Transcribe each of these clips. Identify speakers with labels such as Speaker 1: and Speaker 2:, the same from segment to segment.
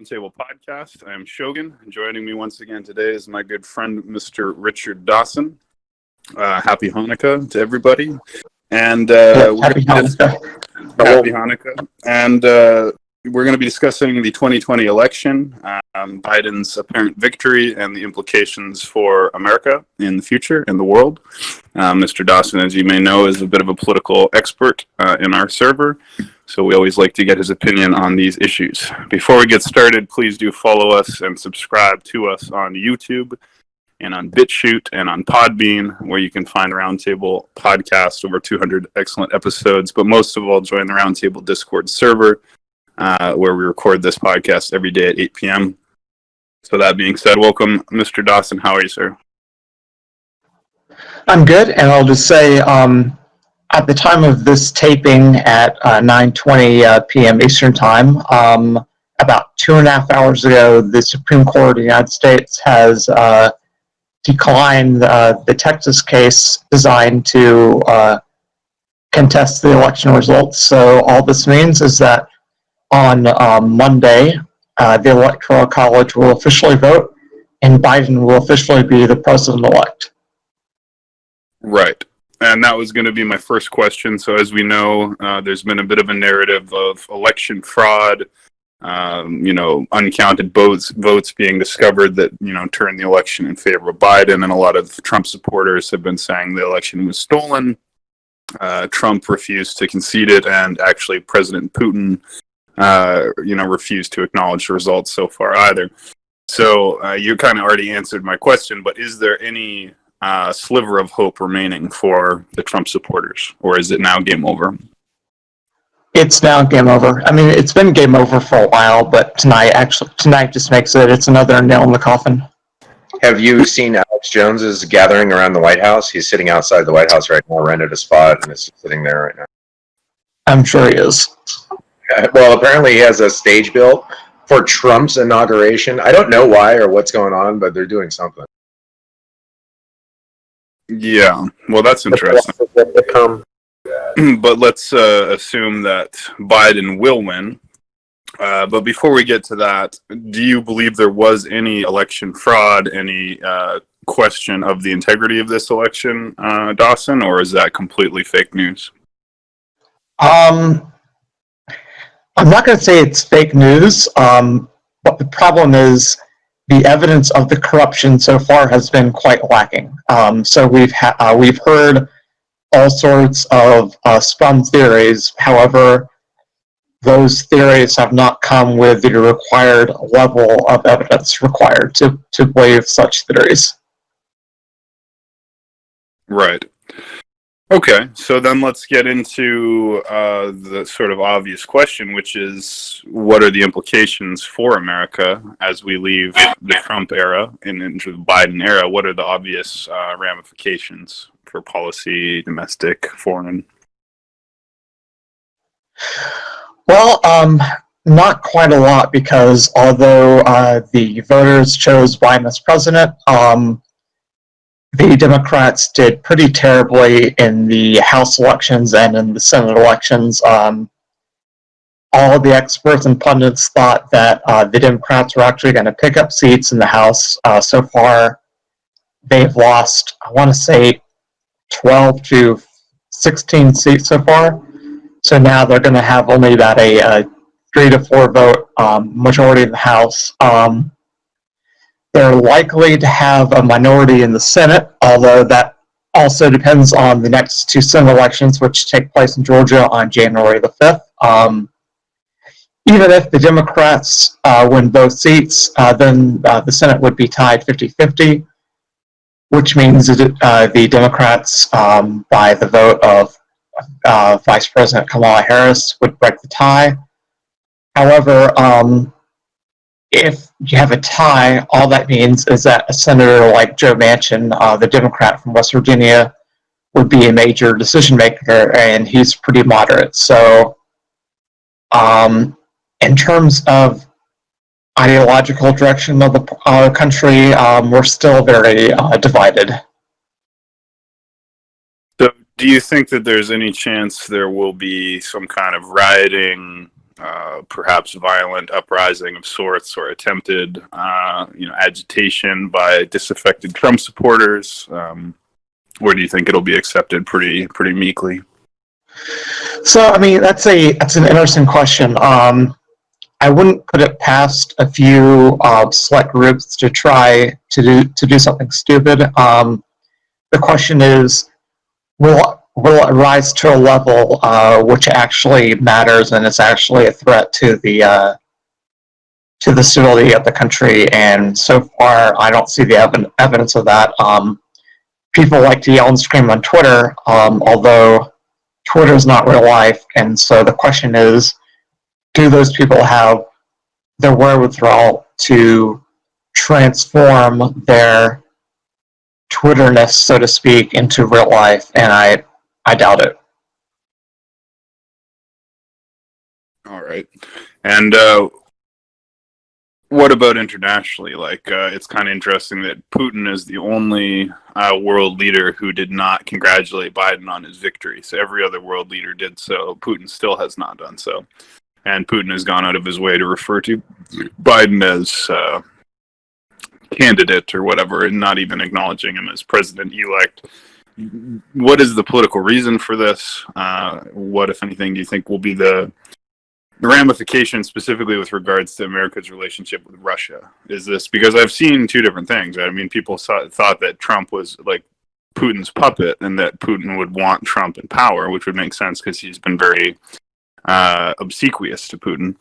Speaker 1: Roundtable Podcast. I am Shogun. Joining me once again today is my good friend, Mr. Richard Dawson. Happy Hanukkah to everybody. And
Speaker 2: Happy Hanukkah.
Speaker 1: Happy Hanukkah. And we're going to be discussing the 2020 election, Biden's apparent victory, and the implications for America in the future and the world. Mr. Dawson, as you may know, is a bit of a political expert in our server, so we always like to get his opinion on these issues. Before we get started, please do follow us and subscribe to us on YouTube and on BitChute and on Podbean, where you can find Roundtable Podcast, over 200 excellent episodes. But most of all, join the Roundtable Discord server, where we record this podcast every day at 8 p.m. So that being said, welcome, Mr. Dawson. How are you, sir?
Speaker 2: I'm good, and I'll just say, at the time of this taping at 9:20 p.m. Eastern Time, about 2.5 hours ago, the Supreme Court of the United States has declined the Texas case designed to contest the election results. So all this means is that on Monday, the Electoral College will officially vote, and Biden will officially be the president-elect.
Speaker 1: Right. And that was going to be my first question. So as we know, there's been a bit of a narrative of election fraud, uncounted votes being discovered that, turned the election in favor of Biden. And a lot of Trump supporters have been saying the election was stolen. Trump refused to concede it, and actually President Putin refused to acknowledge the results so far either. So you kind of already answered my question, but is there any sliver of hope remaining for the Trump supporters, or is it now game over?
Speaker 2: It's now game over. I mean, it's been game over for a while, but tonight just makes it's another nail in the coffin.
Speaker 3: Have you seen Alex Jones's gathering around the White House? He's sitting outside the White House right now, rented a spot, and is sitting there right now.
Speaker 2: I'm sure he is.
Speaker 3: Well, apparently he has a stage built for Trump's inauguration. I don't know why or what's going on, but they're doing something.
Speaker 1: Yeah, well, that's interesting. But let's assume that Biden will win. But before we get to that, do you believe there was any election fraud, any question of the integrity of this election, Dawson, or is that completely fake news?
Speaker 2: I'm not going to say it's fake news, but the problem is the evidence of the corruption so far has been quite lacking. So we've heard all sorts of spun theories. However, those theories have not come with the required level of evidence required to believe such theories.
Speaker 1: Right. Okay, so then let's get into the sort of obvious question, which is, what are the implications for America as we leave the Trump era and into the Biden era? What are the obvious ramifications for policy, domestic, foreign?
Speaker 2: Well, not quite a lot, because although the voters chose Biden as president, the Democrats did pretty terribly in the House elections and in the Senate elections. All of the experts and pundits thought that the Democrats were actually going to pick up seats in the House. So far, they've lost, I want to say, 12 to 16 seats so far. So now they're going to have only about a 3 to 4 vote majority in the House. They're likely to have a minority in the Senate, although that also depends on the next 2 Senate elections, which take place in Georgia on January the 5th. Even if the Democrats win both seats, then the Senate would be tied 50-50, which means that the Democrats, by the vote of Vice President Kamala Harris, would break the tie. However, if you have a tie, all that means is that a senator like Joe Manchin, the Democrat from West Virginia, would be a major decision maker, and he's pretty moderate. So, in terms of ideological direction of the country, we're still very divided.
Speaker 1: So do you think that there's any chance there will be some kind of rioting perhaps violent uprising of sorts or attempted, agitation by disaffected Trump supporters? Or do you think it'll be accepted pretty meekly?
Speaker 2: So, I mean, that's an interesting question. I wouldn't put it past a few select groups to try to do something stupid. The question is, will it rise to a level which actually matters and is actually a threat to the stability of the country? And so far, I don't see the evidence of that. People like to yell and scream on Twitter, although Twitter is not real life, and so the question is, do those people have the wherewithal to transform their Twitterness, so to speak, into real life? And I doubt it.
Speaker 1: All right. And what about internationally? Like, it's kind of interesting that Putin is the only world leader who did not congratulate Biden on his victory. So every other world leader did so. Putin still has not done so. And Putin has gone out of his way to refer to Biden as candidate or whatever, and not even acknowledging him as president-elect. What is the political reason for this? What, if anything, do you think will be the ramifications specifically with regards to America's relationship with Russia? Is this because I've seen two different things? I mean, people thought that Trump was like Putin's puppet and that Putin would want Trump in power, which would make sense because he's been very obsequious to Putin.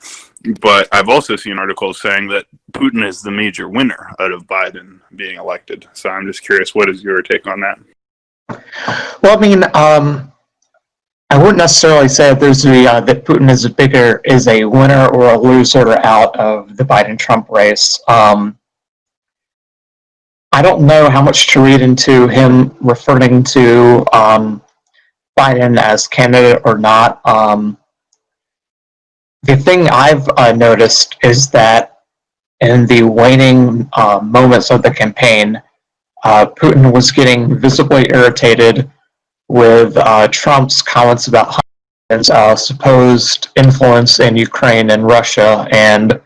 Speaker 1: But I've also seen articles saying that Putin is the major winner out of Biden being elected. So I'm just curious, what is your take on that?
Speaker 2: Well, I mean, I wouldn't necessarily say that that Putin is a winner or a loser out of the Biden-Trump race. I don't know how much to read into him referring to Biden as candidate or not. The thing I've noticed is that in the waning moments of the campaign, Putin was getting visibly irritated with Trump's comments about Biden's supposed influence in Ukraine and Russia, and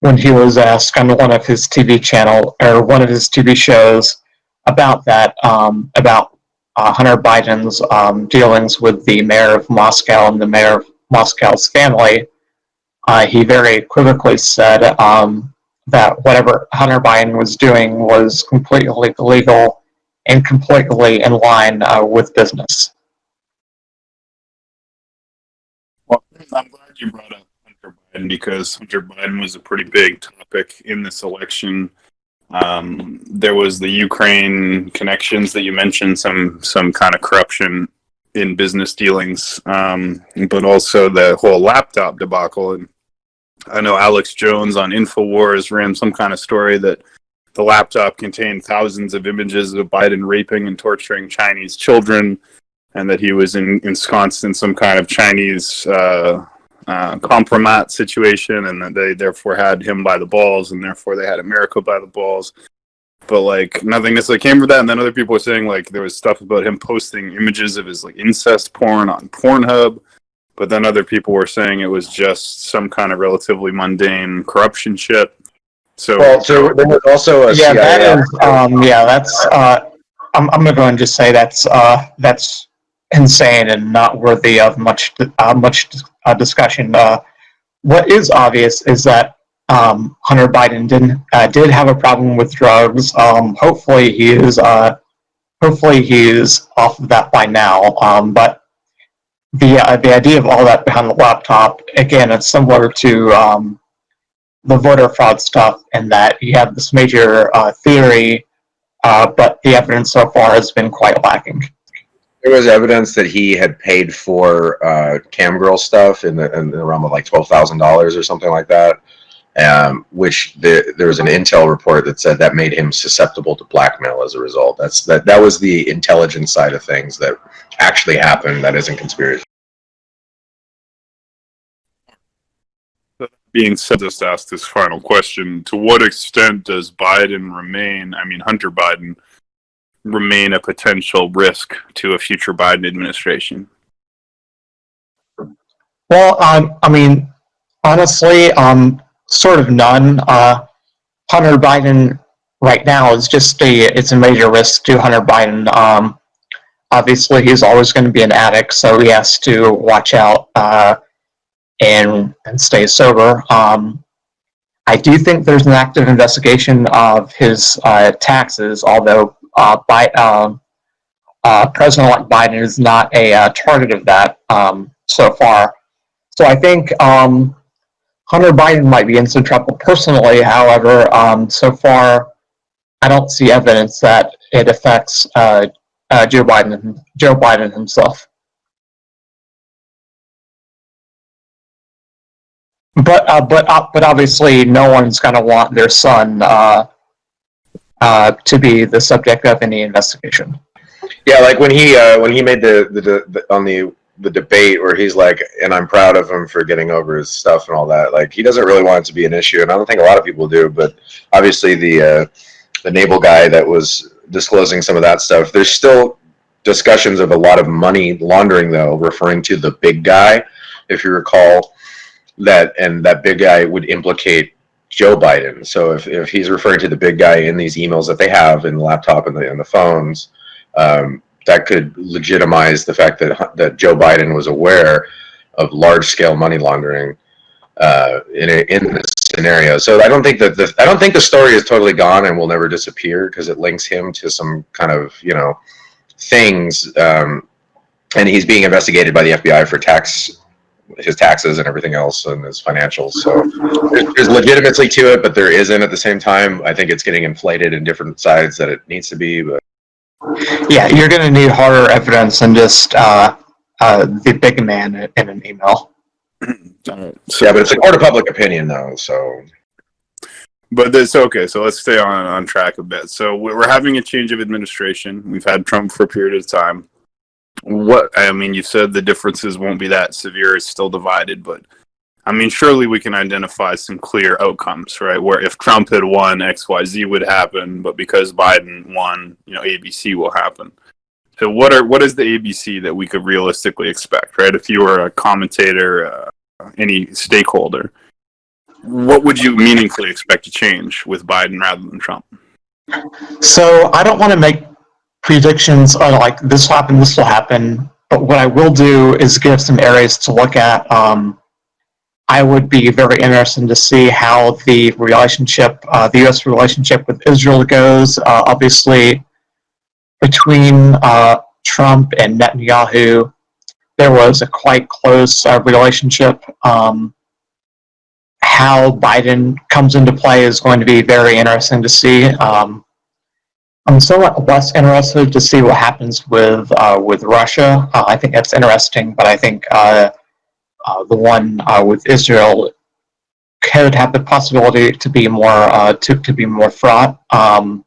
Speaker 2: when he was asked on one of his TV shows about that, about Hunter Biden's dealings with the mayor of Moscow and the mayor of Moscow's family, he very equivocally said that whatever Hunter Biden was doing was completely illegal and completely in line with business.
Speaker 1: Well, I'm glad you brought up Hunter Biden because Hunter Biden was a pretty big topic in this election. There was the Ukraine connections that you mentioned, some kind of corruption in business dealings, but also the whole laptop debacle. And I know Alex Jones on InfoWars ran some kind of story that the laptop contained thousands of images of Biden raping and torturing Chinese children, and that he was ensconced in some kind of Chinese compromat situation, and that they therefore had him by the balls, and therefore they had America by the balls. But like nothing necessarily came from that. And then other people were saying like there was stuff about him posting images of his like incest porn on Pornhub. But then other people were saying it was just some kind of relatively mundane corruption shit. So
Speaker 3: there was also a CIA.
Speaker 2: That is, that's. I'm gonna go and just say that's insane and not worthy of much discussion. What is obvious is that Hunter Biden did have a problem with drugs. Hopefully he is off of that by now. But the idea of all that behind the laptop, again, it's similar to the voter fraud stuff, in that you have this major theory, but the evidence so far has been quite lacking.
Speaker 3: There was evidence that he had paid for camgirl stuff in the realm of like $12,000 or something like that, which there was an intel report that said that made him susceptible to blackmail as a result. That was the intelligence side of things that actually happened. That isn't conspiracy.
Speaker 1: Being said, just ask this final question: to what extent does Hunter Biden, remain a potential risk to a future Biden administration?
Speaker 2: Well, I mean, Honestly, sort of none. Hunter Biden right now is just it's a major risk to Hunter Biden. Obviously, he's always going to be an addict, so he has to watch out and stay sober. I do think there's an active investigation of his taxes, although President-elect Biden is not a target of that so far. So I think Hunter Biden might be in some trouble personally. However, so far, I don't see evidence that it affects Joe Biden himself. But obviously, no one's going to want their son to be the subject of any investigation.
Speaker 3: Yeah, like when he made the debate where he's like, and I'm proud of him for getting over his stuff and all that. Like, he doesn't really want it to be an issue, and I don't think a lot of people do. But obviously, the naval guy that was disclosing some of that stuff, there's still discussions of a lot of money laundering, though, referring to the big guy, if you recall. That big guy would implicate Joe Biden. So if he's referring to the big guy in these emails that they have in the laptop and the phones, that could legitimize the fact that Joe Biden was aware of large scale money laundering in this scenario. So I don't think the story is totally gone and will never disappear, because it links him to some kind of things, and he's being investigated by the FBI for his taxes and everything else and his financials. So there's legitimacy to it, but there isn't at the same time. I think it's getting inflated in different sides that it needs to be. But
Speaker 2: yeah, you're going to need harder evidence than just the big man in an email.
Speaker 3: Yeah, but it's a court of public opinion, though. So,
Speaker 1: but this okay. So let's stay on track a bit. So we're having a change of administration. We've had Trump for a period of time. You said the differences won't be that severe. It's still divided, but I mean, surely we can identify some clear outcomes, right? Where if Trump had won, XYZ would happen, but because Biden won, ABC will happen. So what is the ABC that we could realistically expect, right? If you were a commentator, any stakeholder, what would you meaningfully expect to change with Biden rather than Trump?
Speaker 2: So I don't want to make predictions on like this will happen, but what I will do is give some areas to look at. I would be very interested to see how the relationship, the U.S. relationship with Israel goes. Obviously, between Trump and Netanyahu, there was a quite close relationship. How Biden comes into play is going to be very interesting to see. I'm somewhat less interested to see what happens with Russia. I think that's interesting, but I think the one with Israel could have the possibility to be more to be more fraught. And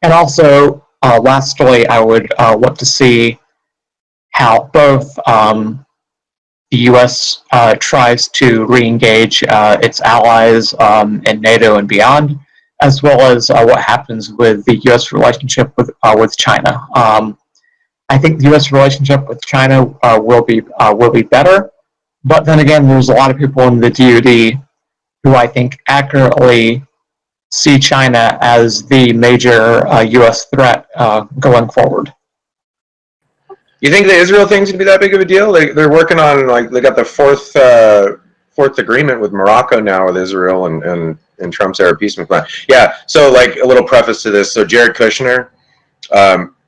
Speaker 2: also, lastly, I would look to see how both the U.S. Tries to re-engage its allies in NATO and beyond, as well as what happens with the U.S. relationship with China. I think the U.S. relationship with China will be better, but then again, there's a lot of people in the DoD who I think accurately see China as the major U.S. threat going forward.
Speaker 3: you think the Israel thing's gonna be that big of a deal? They're working on, like, they got the fourth agreement with Morocco now with Israel and Trump's Arab peace plan. Yeah. So, like, a little preface to this. So Jared Kushner,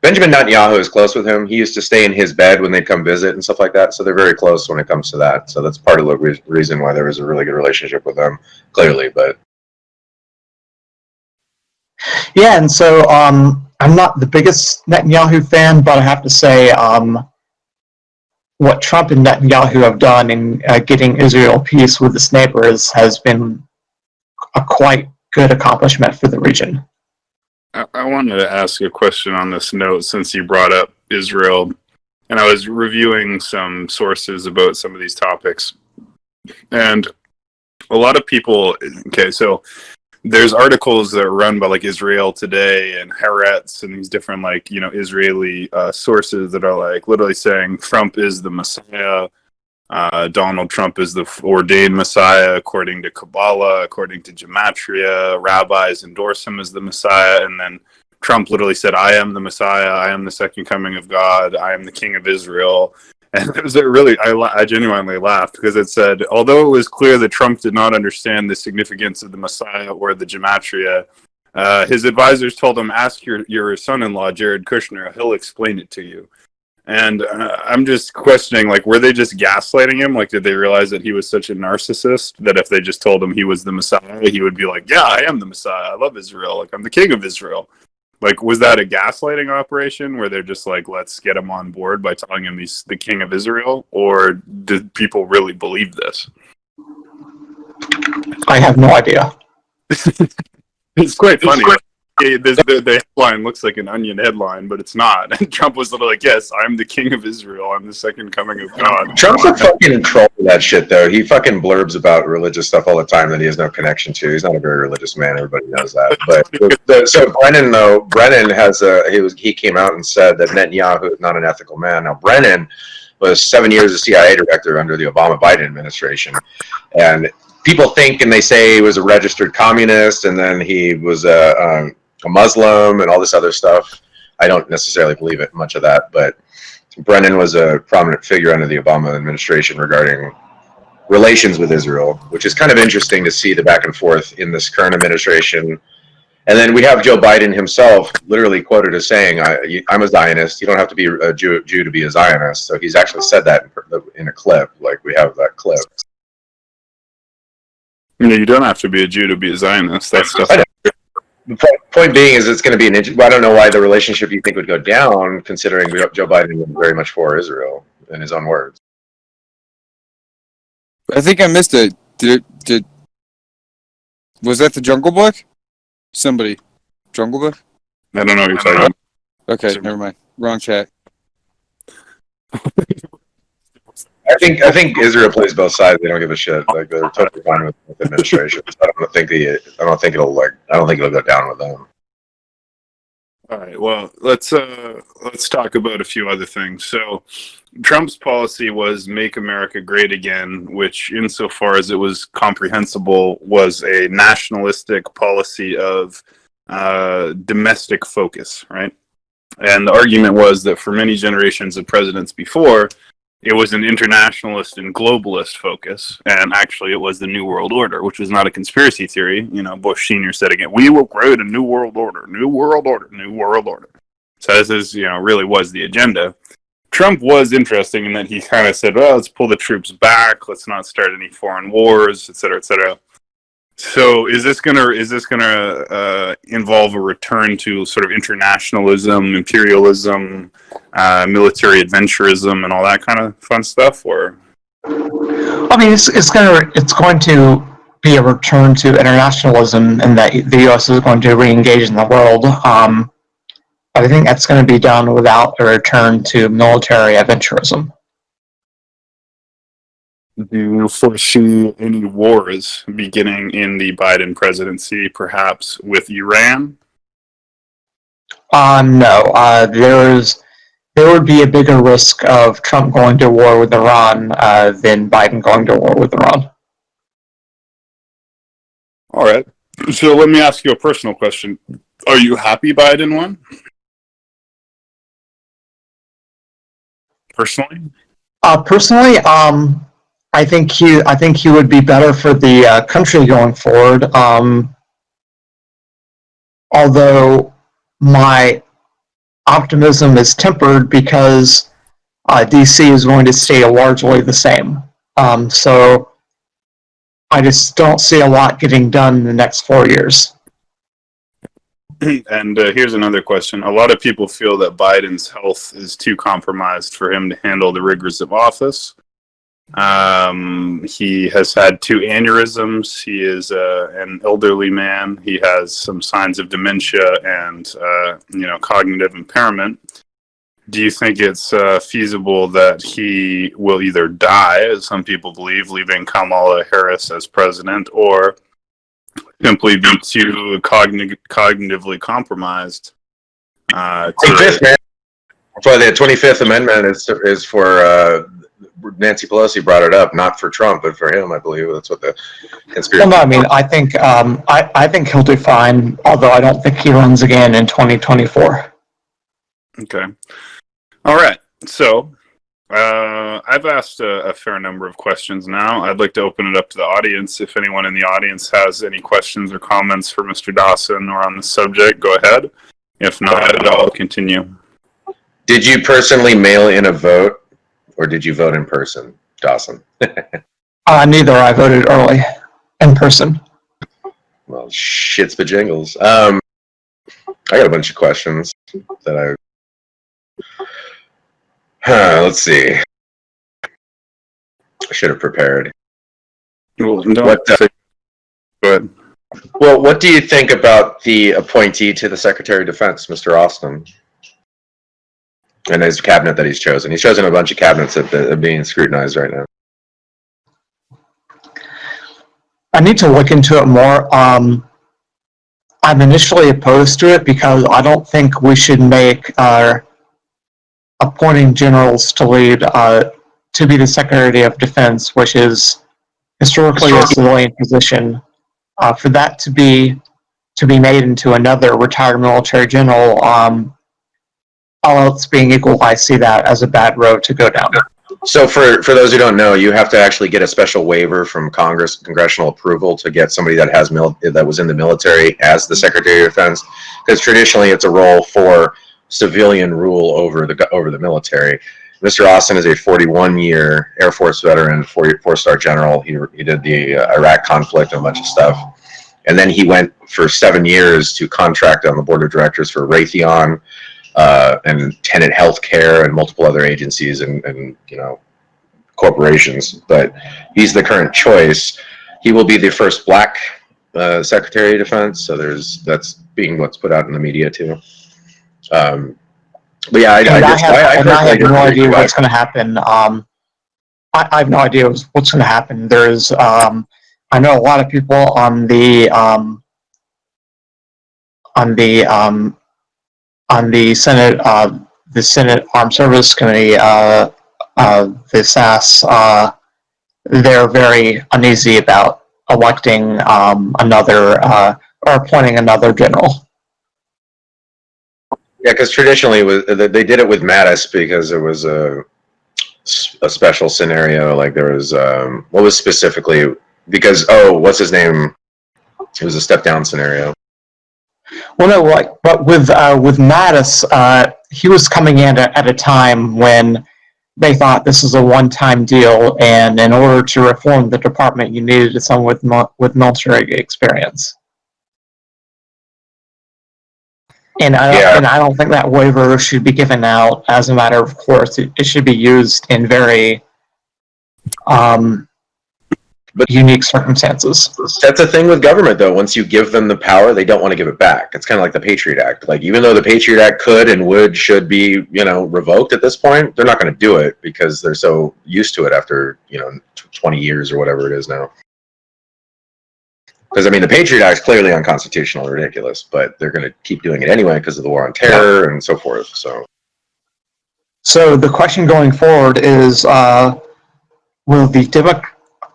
Speaker 3: Benjamin Netanyahu is close with him. He used to stay in his bed when they'd come visit and stuff like that. So they're very close when it comes to that. So that's part of the reason why there was a really good relationship with them, clearly. But
Speaker 2: yeah, and so I'm not the biggest Netanyahu fan, but I have to say what Trump and Netanyahu have done in getting Israel peace with its neighbors has been a quite good accomplishment for the region.
Speaker 1: I wanted to ask a question on this note since you brought up Israel, and I was reviewing some sources about some of these topics, and a lot of people, so there's articles that are run by like Israel Today and Haaretz and these different Israeli sources that are like literally saying Trump is the Messiah. Donald Trump is the ordained Messiah according to Kabbalah, according to Gematria. Rabbis endorse him as the Messiah, and then Trump literally said, "I am the Messiah. I am the second coming of God. I am the King of Israel." And it was I genuinely laughed because it said, although it was clear that Trump did not understand the significance of the Messiah or the Gematria, his advisors told him, "Ask your son-in-law, Jared Kushner. He'll explain it to you." And I'm just questioning, like, were they just gaslighting him? Like, did they realize that he was such a narcissist that if they just told him he was the Messiah, he would be like, "Yeah, I am the Messiah. I love Israel. Like, I'm the King of Israel." Like, was that a gaslighting operation where they're just like, let's get him on board by telling him he's the King of Israel? Or did people really believe this?
Speaker 2: I have no idea.
Speaker 1: It's quite funny. The headline looks like an Onion headline, but it's not. And Trump was literally like, "Yes, I'm the King of Israel. I'm the second coming of God."
Speaker 3: Trump's a fucking troll for that shit, though. He fucking blurbs about religious stuff all the time that he has no connection to. He's not a very religious man. Everybody knows that. But so Brennan has he came out and said that Netanyahu is not an ethical man. Now Brennan was 7 years as CIA director under the Obama-Biden administration, and people think and they say he was a registered communist, and then he was a Muslim and all this other stuff. I don't necessarily believe it, much of that, but Brennan was a prominent figure under the Obama administration regarding relations with Israel, which is kind of interesting to see the back and forth in this current administration. And then we have Joe Biden himself literally quoted as saying, "I'm a Zionist. You don't have to be a Jew to be a Zionist." So he's actually said that in a clip. Like, we have that clip.
Speaker 1: You don't have to be a Jew to be a Zionist. That's stuff.
Speaker 3: The point being is it's going to be I don't know why the relationship you think would go down, considering Joe Biden was very much for Israel, in his own words.
Speaker 4: I think I missed it. Was that the Jungle Book? Somebody. Jungle Book?
Speaker 1: I don't know what you're talking about.
Speaker 4: Okay, never mind. Wrong chat.
Speaker 3: I think Israel plays both sides. They don't give a shit. Like, they're totally fine with the administration. So I don't think it'll go down with them.
Speaker 1: All right. Well, let's talk about a few other things. So, Trump's policy was "Make America Great Again," which, insofar as it was comprehensible, was a nationalistic policy of domestic focus, right? And the argument was that for many generations of presidents before, it was an internationalist and globalist focus, and actually it was the New World Order, which was not a conspiracy theory. You know, Bush Sr. said again, "We will create a New World Order, New World Order, New World Order." So this is, really was the agenda. Trump was interesting in that he kind of said, "Well, let's pull the troops back, let's not start any foreign wars, et cetera, et cetera." So is this gonna involve a return to sort of internationalism, imperialism, military adventurism, and all that kind of fun stuff? Or,
Speaker 2: I mean, it's going to be a return to internationalism, and that the U.S. is going to re-engage in the world. But I think that's going to be done without a return to military adventurism.
Speaker 1: do you foresee any wars beginning in the Biden presidency, perhaps with Iran?
Speaker 2: No. There would be a bigger risk of Trump going to war with Iran than Biden going to war with Iran.
Speaker 1: All right. So let me ask you a personal question. Are you happy Biden won? Personally?
Speaker 2: Personally, I think he would be better for the country going forward. Although my optimism is tempered because DC is going to stay largely the same. So I just don't see a lot getting done in the next 4 years.
Speaker 1: And here's another question. A lot of people feel that Biden's health is too compromised for him to handle the rigors of office. He has had 2 aneurysms. He is an elderly man. He has some signs of dementia and cognitive impairment. Do you think it's feasible that he will either die, as some people believe, leaving Kamala Harris as president, or simply be too cognitively compromised?
Speaker 3: So the 25th Amendment is for Nancy Pelosi brought it up, not for Trump, but for him, I believe. That's what the conspiracy.
Speaker 2: Well, no, I mean, I think he'll do fine, although I don't think he runs again in 2024.
Speaker 1: Okay. All right. So I've asked a fair number of questions now. I'd like to open it up to the audience. If anyone in the audience has any questions or comments for Mr. Dawson or on the subject, go ahead. If not, I'll continue.
Speaker 3: Did you personally mail in a vote, or did you vote in person, Dawson?
Speaker 2: Neither. I voted early, in person.
Speaker 3: Well, shits bajingles. I got a bunch of questions that let's see. I should have prepared.
Speaker 1: Well, don't
Speaker 3: What,
Speaker 1: say, go ahead.
Speaker 3: Well, what do you think about the appointee to the Secretary of Defense, Mr. Austin, and his cabinet that he's chosen? He's chosen a bunch of cabinets that are being scrutinized right now.
Speaker 2: I need to look into it more. I'm initially opposed to it because I don't think we should make appointing generals to lead to be the Secretary of Defense, which is historically a civilian position. For that to be made into another retired military general, all else being equal, I see that as a bad road to go down.
Speaker 3: So for those who don't know, you have to actually get a special waiver from Congress, congressional approval to get somebody that has that was in the military as the Secretary of Defense, because traditionally it's a role for civilian rule over the military. Mr. Austin is a 41-year Air Force veteran, four-star general. He did the Iraq conflict and a bunch of stuff. And then he went for 7 years to contract on the board of directors for Raytheon and Tenet Healthcare and multiple other agencies and corporations. But he's the current choice. He will be the first black Secretary of Defense. So that's being what's put out in the media too. But yeah, I
Speaker 2: have no idea what's going to happen. I have no idea what's going to happen. There's, I know a lot of people on the Senate Armed Service Committee, the SAS. They're very uneasy about electing another or appointing another general.
Speaker 3: Yeah, because traditionally they did it with Mattis because it was a special scenario. Like there was what was specifically because what's his name? It was a step down scenario.
Speaker 2: Well, no, but with Mattis, he was coming in at a time when they thought this was a one-time deal, and in order to reform the department, you needed someone with military experience. And I don't think that waiver should be given out as a matter of course. It should be used in very unique circumstances.
Speaker 3: That's the thing with government, though. Once you give them the power, they don't want to give it back. It's kind of like the Patriot Act. Like, even though the Patriot Act could and should be, revoked at this point, they're not going to do it because they're so used to it after, 20 years or whatever it is now. Because, the Patriot Act is clearly unconstitutional and ridiculous, but they're going to keep doing it anyway because of the war on terror and so forth.
Speaker 2: So the question going forward is, will the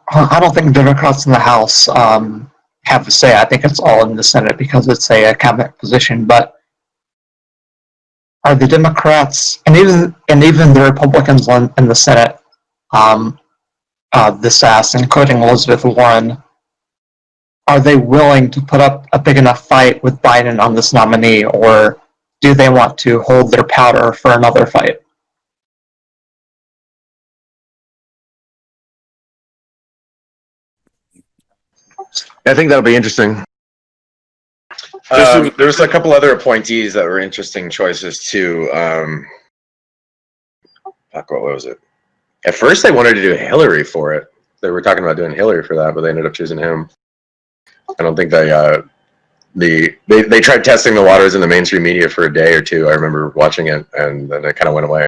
Speaker 2: I don't think Democrats in the House have a say. I think it's all in the Senate because it's a cabinet position. But are the Democrats and even the Republicans in the Senate, the SAS, including Elizabeth Warren, are they willing to put up a big enough fight with Biden on this nominee, or do they want to hold their powder for another fight?
Speaker 3: I think that'll be interesting. There's a couple other appointees that were interesting choices too. What was it? At first, they wanted to do Hillary for it. They were talking about doing Hillary for that, but they ended up choosing him. I don't think they tried testing the waters in the mainstream media for a day or two. I remember watching it, and then it kind of went away.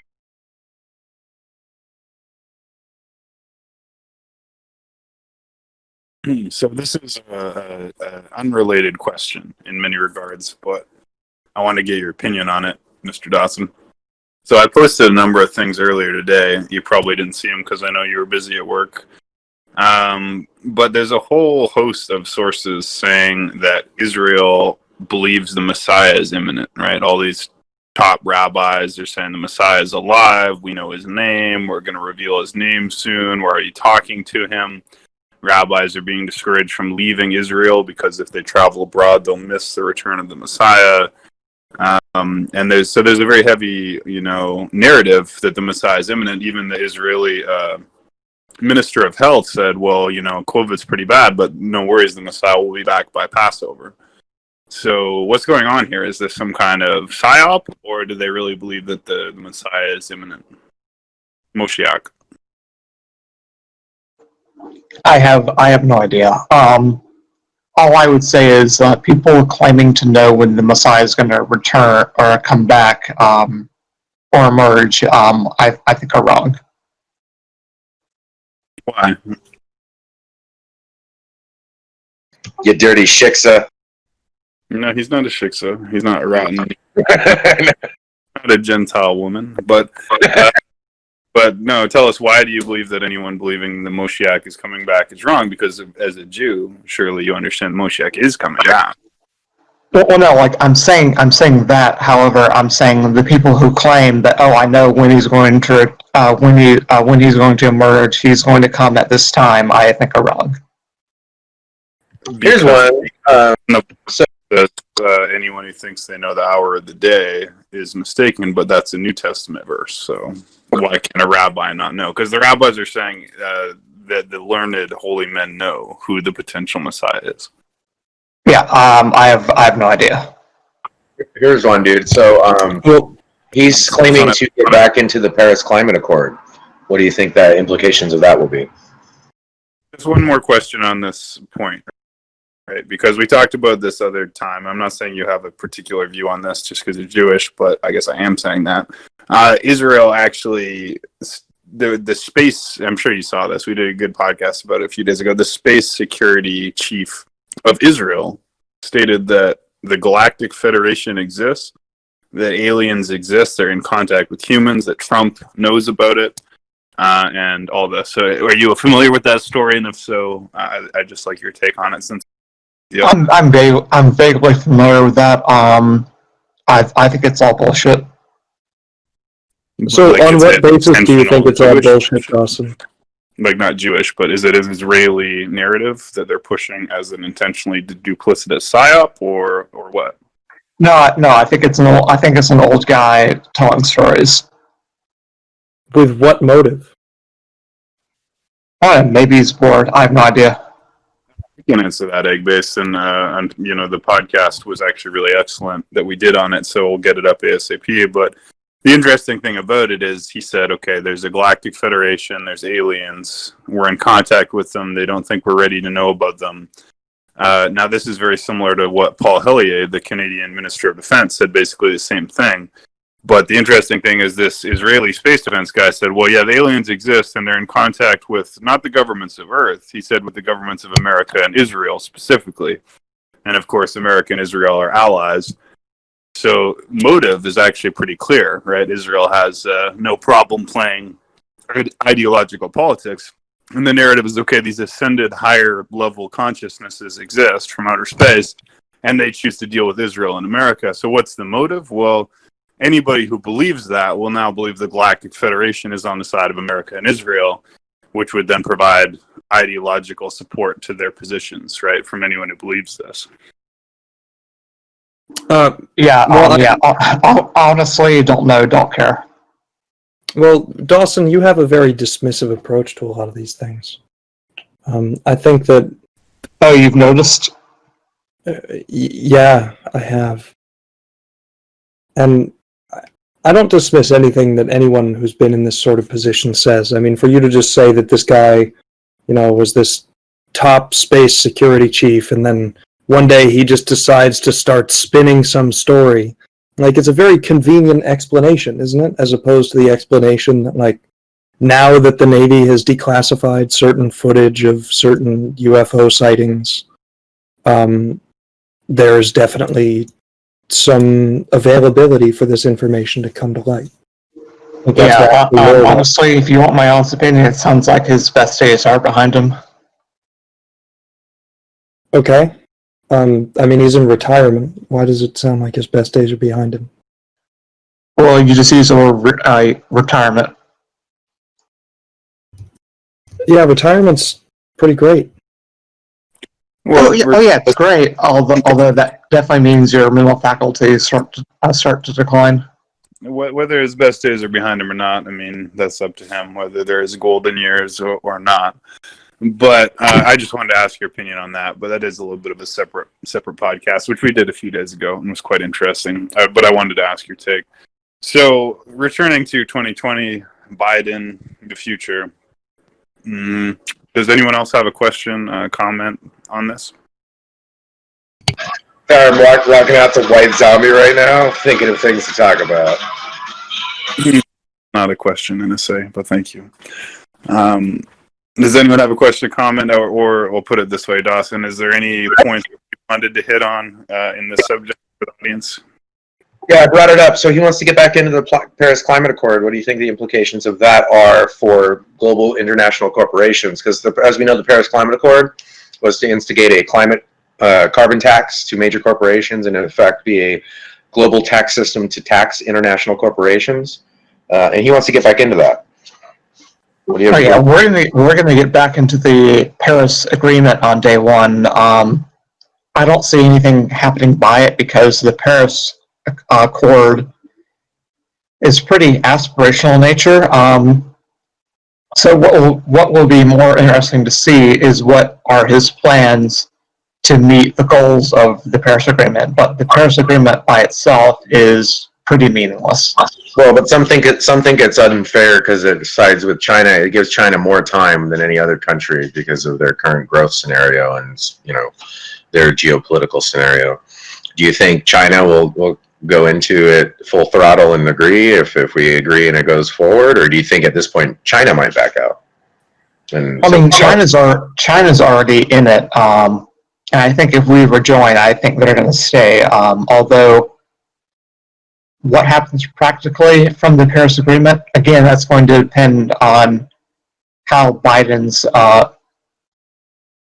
Speaker 1: So this is an unrelated question in many regards, but I want to get your opinion on it, Mr. Dawson. So I posted a number of things earlier today. You probably didn't see them because I know you were busy at work. But there's a whole host of sources saying that Israel believes the Messiah is imminent, right? All these top rabbis are saying the Messiah is alive. We know his name. We're going to reveal his name soon. We're already talking to him. Rabbis are being discouraged from leaving Israel because if they travel abroad, they'll miss the return of the Messiah. And there's a very heavy, narrative that the Messiah is imminent. Even the Israeli Minister of Health said, well, COVID's pretty bad, but no worries, the Messiah will be back by Passover. So what's going on here? Is this some kind of psyop, or do they really believe that the Messiah is imminent? Moshiach.
Speaker 2: I have no idea. All I would say is people claiming to know when the Messiah is going to return or come back or emerge, I think are wrong.
Speaker 1: Why?
Speaker 3: You dirty shiksa.
Speaker 1: No, he's not a shiksa. He's not a rotten. Not a Gentile woman. But no, tell us, why do you believe that anyone believing the Moshiach is coming back is wrong? Because as a Jew, surely you understand Moshiach is coming back.
Speaker 2: Well, no, like I'm saying that. However, I'm saying the people who claim that, I know when he's going to when he's going to emerge, he's going to come at this time, I think are wrong.
Speaker 3: Here's one.
Speaker 1: Anyone who thinks they know the hour of the day is mistaken, but that's a New Testament verse. So why can a rabbi not know? Because the rabbis are saying that the learned holy men know who the potential Messiah is.
Speaker 2: Yeah, I have no idea.
Speaker 3: Here's one, dude. So, he's claiming to get back into the Paris Climate Accord. What do you think that implications of that will be?
Speaker 1: There's one more question on this point, right? Because we talked about this other time. I'm not saying you have a particular view on this just because you're Jewish, but I guess I am saying that. Israel actually, the space, I'm sure you saw this. We did a good podcast about it a few days ago. The space security chief of Israel stated that the Galactic Federation exists, that aliens exist, they're in contact with humans, that Trump knows about it, and all this. So are you familiar with that story? And if so, I'd just like your take on it. Since
Speaker 2: I'm vaguely familiar with that. I think it's all bullshit.
Speaker 5: So on what basis do you think it's all
Speaker 1: Jewish
Speaker 5: bullshit, Dawson?
Speaker 1: Like, not Jewish, but is it an Israeli narrative that they're pushing as an intentionally duplicitous psyop, or what?
Speaker 2: No, I think it's an old guy telling stories.
Speaker 5: With what motive?
Speaker 2: Maybe he's bored. I have no idea.
Speaker 1: You can answer that, Egg Base, and the podcast was actually really excellent that we did on it, so we'll get it up ASAP. But the interesting thing about it is he said, okay, there's a Galactic Federation, there's aliens, we're in contact with them, they don't think we're ready to know about them. Now, this is very similar to what Paul Hellyer, the Canadian Minister of Defense, said basically the same thing. But the interesting thing is this Israeli space defense guy said, well, yeah, the aliens exist and they're in contact with not the governments of Earth. He said with the governments of America and Israel specifically. And of course, America and Israel are allies. So motive is actually pretty clear, right? Israel has no problem playing ideological politics. And the narrative is, okay, these ascended higher level consciousnesses exist from outer space, and they choose to deal with Israel and America. So what's the motive? Well, anybody who believes that will now believe the Galactic Federation is on the side of America and Israel, which would then provide ideological support to their positions, right, from anyone who believes this.
Speaker 2: Honestly, don't know, don't care.
Speaker 5: Well, Dawson, you have a very dismissive approach to a lot of these things. I think that...
Speaker 2: Oh, you've noticed?
Speaker 5: Yeah, I have. And I don't dismiss anything that anyone who's been in this sort of position says. I mean, for you to just say that this guy, was this top space security chief, and then one day he just decides to start spinning some story. Like, it's a very convenient explanation, isn't it? As opposed to the explanation that, like, now that the Navy has declassified certain footage of certain UFO sightings, there's definitely some availability for this information to come to light. think that's
Speaker 2: Yeah,
Speaker 5: why we know that.
Speaker 2: honestly, if you want my honest opinion, it sounds like his best days are behind him.
Speaker 5: Okay. I mean, he's in retirement. Why does it sound like his best days are behind him?
Speaker 2: Well, you just use the word retirement.
Speaker 5: Yeah, retirement's pretty great.
Speaker 1: Well,
Speaker 2: Yeah, it's great. Although that definitely means your mental faculties start to decline.
Speaker 1: whether his best days are behind him or not, I mean, that's up to him, whether there's golden years or not. But I just wanted to ask your opinion on that. But that is a little bit of a separate podcast, which we did a few days ago and was quite interesting. But I wanted to ask your take. So, returning to 2020, Biden, the future. Does anyone else have a question, comment on this?
Speaker 3: I'm rocking out to White Zombie right now, thinking of things to talk about.
Speaker 1: Not a question in a say, but thank you. Does anyone have a question, comment, or we'll put it this way, Dawson? Is there any points you wanted to hit on in this subject for the audience?
Speaker 3: Yeah, I brought it up. So he wants to get back into the Paris Climate Accord. What do you think the implications of that are for global international corporations? Because as we know, the Paris Climate Accord was to instigate a carbon tax to major corporations and in effect be a global tax system to tax international corporations. And he wants to get back into that. What do you
Speaker 2: yeah, we're gonna get back into the Paris Agreement on day one. I don't see anything happening by it because the Paris Accord is pretty aspirational in nature. So what will be more interesting to see is what are his plans to meet the goals of the Paris Agreement. But the Paris Agreement by itself is pretty meaningless.
Speaker 3: Well, but some think it's unfair because it sides with China. It gives China more time than any other country because of their current growth scenario and their geopolitical scenario. Do you think China will go into it full throttle and agree if we agree and it goes forward, or do you think at this point China might back out?
Speaker 2: China's already in it, and I think if we rejoin, I think they're going to stay. Although, what happens practically from the Paris Agreement, again, that's going to depend on how Biden's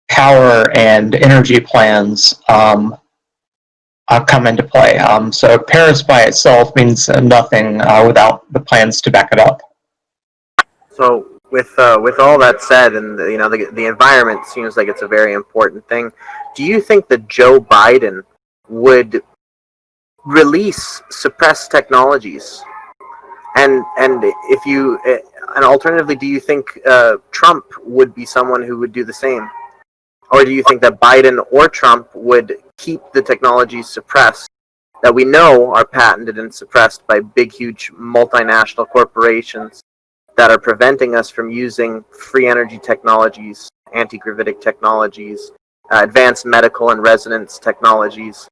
Speaker 2: power and energy plans come into play. So Paris by itself means nothing without the plans to back it up.
Speaker 6: So with all that said, and the environment seems like it's a very important thing. Do you think that Joe Biden would release suppressed technologies? And alternatively, do you think Trump would be someone who would do the same? Or do you think that Biden or Trump would keep the technologies suppressed that we know are patented and suppressed by big, huge multinational corporations that are preventing us from using free energy technologies, anti-gravitic technologies, advanced medical and resonance technologies?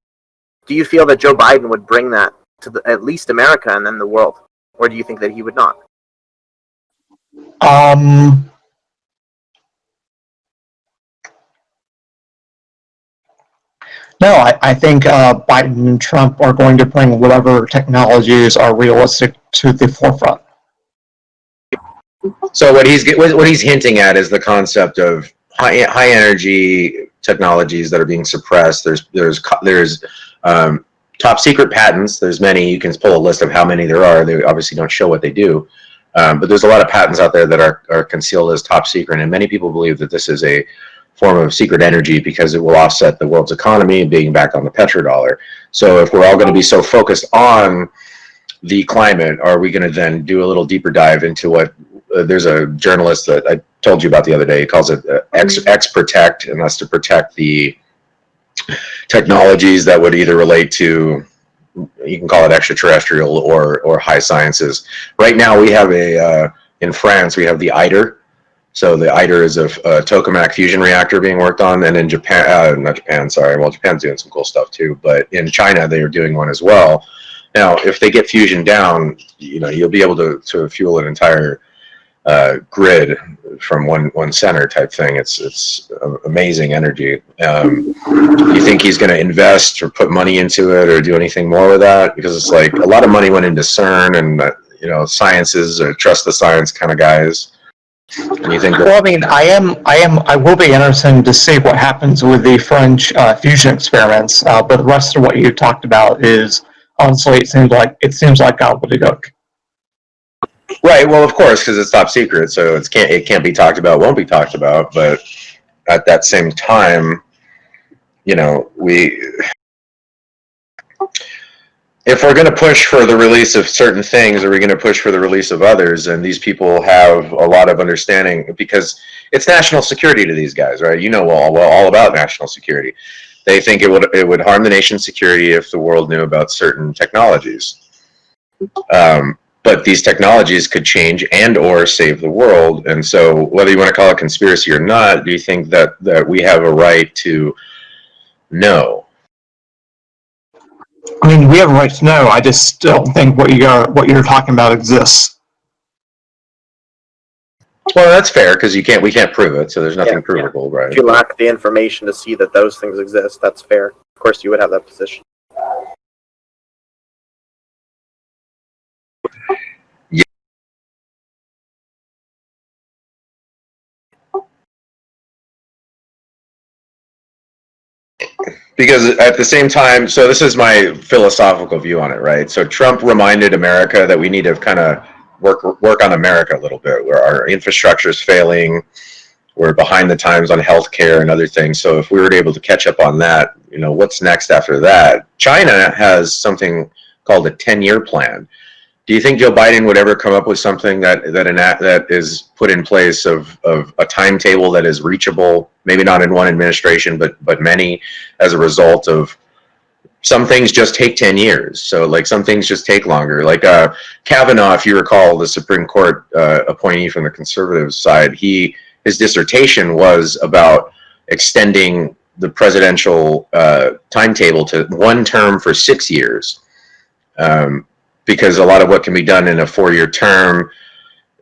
Speaker 6: Do you feel that Joe Biden would bring that to at least America and then the world? Or do you think that he would not?
Speaker 2: No, I think Biden and Trump are going to bring whatever technologies are realistic to the forefront.
Speaker 3: So what he's hinting at is the concept of high energy technologies that are being suppressed. There's top secret patents. There's many. You can pull a list of how many there are. They obviously don't show what they do, but there's a lot of patents out there that are concealed as top secret, and many people believe that this is a form of secret energy because it will offset the world's economy being back on the petrodollar. So if we're all going to be so focused on the climate, are we going to then do a little deeper dive into what there's a journalist that I told you about the other day. He calls it X Protect, and that's to protect the technologies that would either relate to, you can call it extraterrestrial or high sciences. Right now we have in France, we have the ITER. So the ITER is a tokamak fusion reactor being worked on, and in Japan, not Japan, sorry, well, Japan's doing some cool stuff too, but in China, they are doing one as well. Now, if they get fusion down, you'll be able to fuel an entire grid from one center type thing. It's amazing energy. Do you think he's going to invest or put money into it or do anything more with that? Because it's like a lot of money went into CERN, and sciences or trust the science kind of guys. And you think that,
Speaker 2: Well, I mean, I will be interested to see what happens with the French fusion experiments. But the rest of what you talked about is honestly, it seems like gobbledygook.
Speaker 3: right? Well, of course, because it's top secret, so it can't be talked about, won't be talked about. But at that same time, if we're going to push for the release of certain things, are we going to push for the release of others? And these people have a lot of understanding because it's national security to these guys, right? All about national security. They think it would harm the nation's security if the world knew about certain technologies. But these technologies could change and or save the world. And so whether you want to call it conspiracy or not, do you think that we have a right to know?
Speaker 2: I mean, we have a right to know. I just don't think what you're talking about exists.
Speaker 3: Well, that's fair because we can't prove it, so there's nothing
Speaker 6: Yeah,
Speaker 3: provable, right?
Speaker 6: If you lack the information to see that those things exist, that's fair. Of course, you would have that position. Because at the same time, so this is my philosophical view on it, right? So Trump reminded America that we need to kind of work on America a little bit, where our infrastructure is failing, we're behind the times on healthcare and other things. So if we were able to catch up on that, what's next after that? China has something called a 10-year plan. Do you think Joe Biden would ever come up with something that is put in place of a timetable that is reachable, maybe not in one administration, but many, as a result of some things just take 10 years. So like some things just take longer. Like Kavanaugh, if you recall, the Supreme Court appointee from the conservative side, his dissertation was about extending the presidential timetable to one term for 6 years. Because a lot of what can be done in a 4-year term,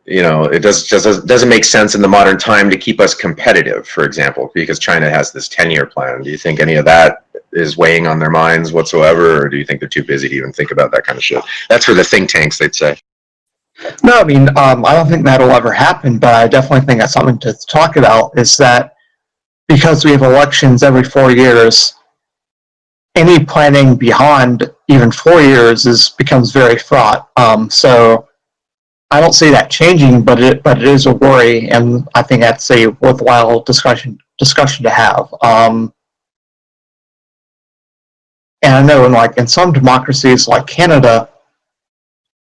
Speaker 6: it doesn't make sense in the modern time to keep us competitive, for example, because China has this 10-year plan. Do you think any of that is weighing on their minds whatsoever, or do you think they're too busy to even think about that kind of shit? That's for the think tanks, they'd say.
Speaker 2: No, I mean, I don't think that'll ever happen, but I definitely think that's something to talk about, is that because we have elections every 4 years, any planning beyond even 4 years becomes very fraught. So I don't see that changing, but it is a worry, and I think that's a worthwhile discussion to have. And I know in some democracies like Canada,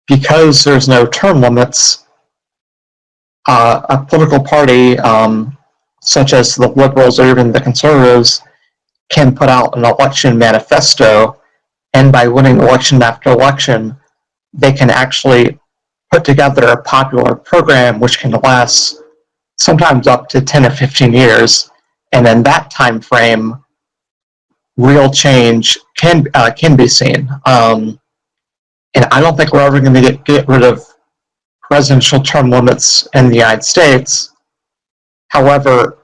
Speaker 2: because there's no term limits, a political party such as the Liberals or even the Conservatives can put out an election manifesto, and by winning election after election, they can actually put together a popular program which can last sometimes up to 10 or 15 years, and in that time frame, real change can be seen. And I don't think we're ever going to get rid of presidential term limits in the United States. However,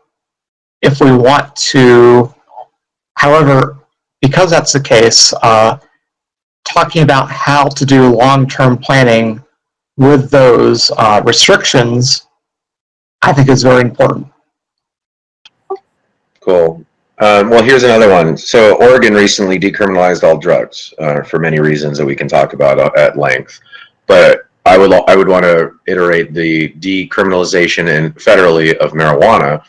Speaker 2: if we want to, because that's the case, talking about how to do long-term planning with those restrictions, I think is very important.
Speaker 3: Cool. Well, here's another one. So Oregon recently decriminalized all drugs for many reasons that we can talk about at length. But I would want to iterate the decriminalization federally of marijuana.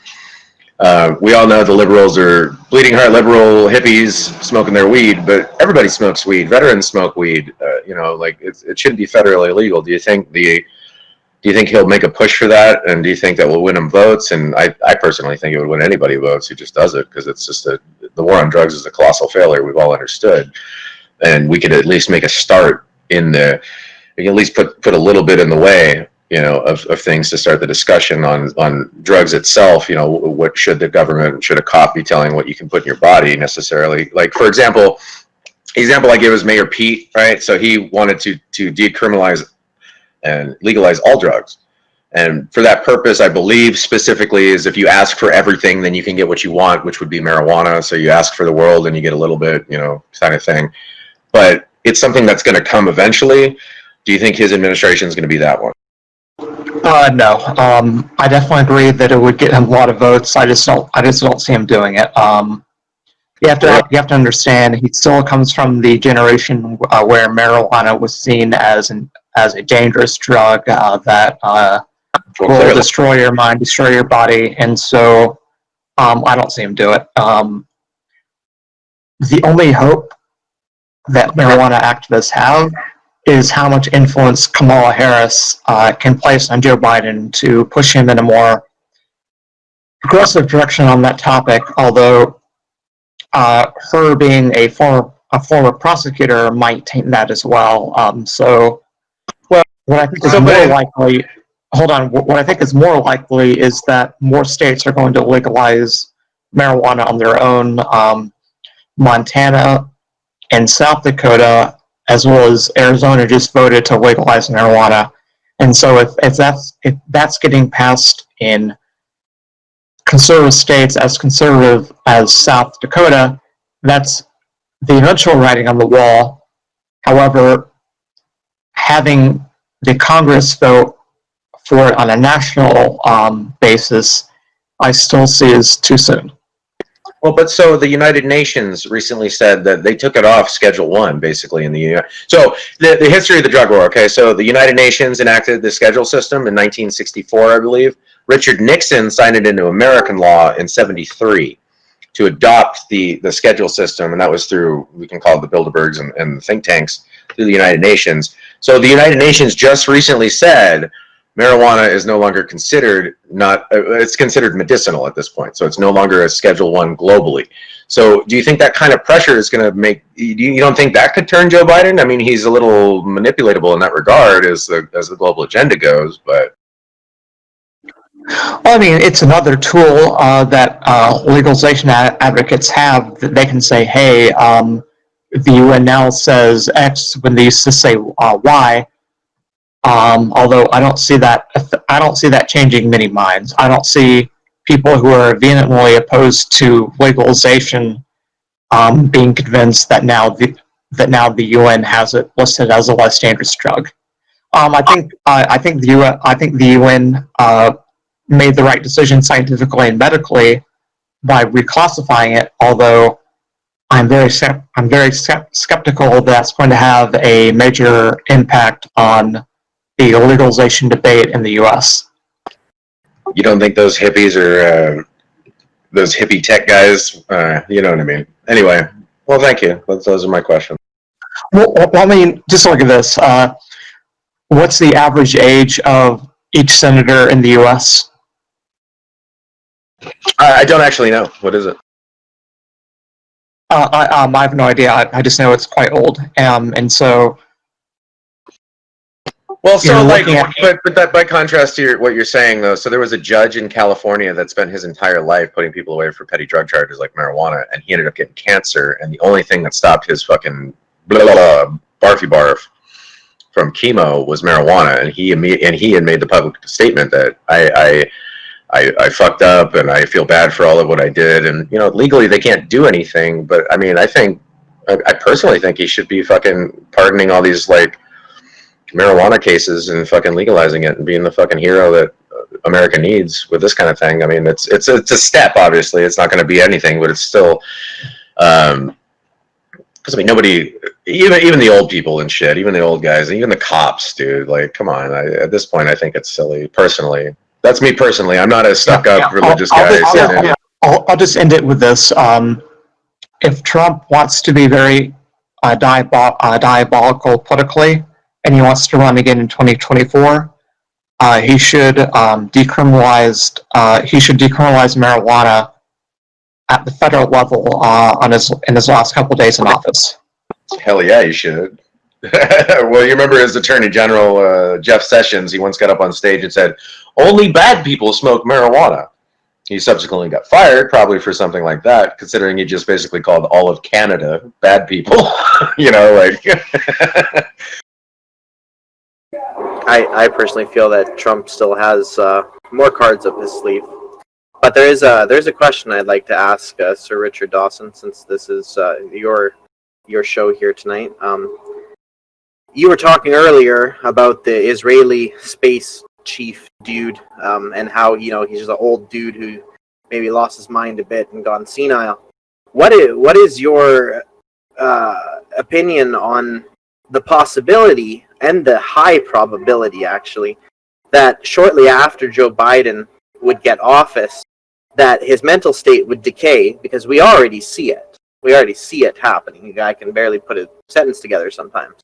Speaker 3: We all know the liberals are bleeding heart liberal hippies smoking their weed, but everybody smokes weed. Veterans smoke weed. It shouldn't be federally illegal. Do you think he'll make a push for that? And do you think that will win him votes? And I personally think it would win anybody votes who just does it, because it's just the war on drugs is a colossal failure. We've all understood, and we could at least make a start we can at least put a little bit in the way, of things to start the discussion on drugs itself. What should a cop be telling what you can put in your body necessarily? Like, for example, example I gave was Mayor Pete, right? So he wanted to decriminalize and legalize all drugs. And for that purpose, I believe specifically is if you ask for everything, then you can get what you want, which would be marijuana. So you ask for the world and you get a little bit, kind of thing. But it's something that's going to come eventually. Do you think his administration is going to be that one?
Speaker 2: No. I definitely agree that it would get him a lot of votes. I just don't see him doing it. You have to understand he still comes from the generation where marijuana was seen as a dangerous drug that will destroy your mind, destroy your body, and so I don't see him do it. The only hope that marijuana activists have is how much influence Kamala Harris can place on Joe Biden to push him in a more progressive direction on that topic, although her being a former prosecutor might taint that as well. What I think is more likely, what I think is more likely is that more states are going to legalize marijuana on their own. Montana and South Dakota, as well as Arizona, just voted to legalize marijuana. And so if that's getting passed in conservative states as conservative as South Dakota, that's the eventual writing on the wall. However, having the Congress vote for it on a national basis, I still see as too soon.
Speaker 3: Well, but so the United Nations recently said that they took it off Schedule 1, basically, in the U.S. So the history of the drug war, okay, so the United Nations enacted the schedule system in 1964, I believe. Richard Nixon signed it into American law in 73 to adopt the schedule system, and that was through, we can call it the Bilderbergs and the think tanks, through the United Nations. So the United Nations just recently said marijuana is no longer considered it's considered medicinal at this point. So it's no longer a Schedule 1 globally. So do you think that kind of pressure is going to make, you don't think that could turn Joe Biden? I mean, he's a little manipulatable in that regard as the global agenda goes, but.
Speaker 2: Well, I mean, it's another tool that legalization advocates have. That they can say, hey, the UN now says X when they used to say Y. Although I don't see that changing many minds. I don't see people who are vehemently opposed to legalization being convinced that now the UN has it listed as a less dangerous drug. I think the UN made the right decision scientifically and medically by reclassifying it. Although I'm very skeptical that's going to have a major impact on the legalization debate in the U.S.
Speaker 3: You don't think those hippies are those hippie tech guys? You know what I mean. Anyway, well, thank you. Those are my questions.
Speaker 2: Well, I mean, just look at this. What's the average age of each senator in the U.S.?
Speaker 3: I don't actually know. What is it?
Speaker 2: I have no idea. I just know it's quite old. And so.
Speaker 3: Well, so but that by contrast to what you're saying though, so there was a judge in California that spent his entire life putting people away for petty drug charges like marijuana, and he ended up getting cancer, and the only thing that stopped his fucking barfy barf from chemo was marijuana, and he had made the public statement that I fucked up and I feel bad for all of what I did, and you know legally they can't do anything, but I mean I personally think he should be fucking pardoning all these like marijuana cases and fucking legalizing it and being the fucking hero that America needs with this kind of thing. I mean, it's a step. Obviously, it's not going to be anything, but it's still. Because I mean, nobody, even the old people and shit, even the old guys, even the cops, dude. Like, come on. At this point, I think it's silly. Personally, that's me personally. I'm not a stuck-up religious guy.
Speaker 2: I'll just end it with this. If Trump wants to be very diabolical politically, and he wants to run again in 2024, he should decriminalize marijuana at the federal level in his last couple days in office.
Speaker 3: Hell yeah, you should. Well, you remember his Attorney General Jeff Sessions? He once got up on stage and said, "Only bad people smoke marijuana." He subsequently got fired, probably for something like that, considering he just basically called all of Canada bad people. You know, like.
Speaker 6: I personally feel that Trump still has more cards up his sleeve. But there's a question I'd like to ask Sir Richard Dawson, since this is your show here tonight. you were talking earlier about the Israeli space chief dude, and how he's just an old dude who maybe lost his mind a bit and gone senile. What is your opinion on the possibility and the high probability, actually, that shortly after Joe Biden would get office, that his mental state would decay? Because we already see it. We already see it happening. The guy can barely put a sentence together sometimes.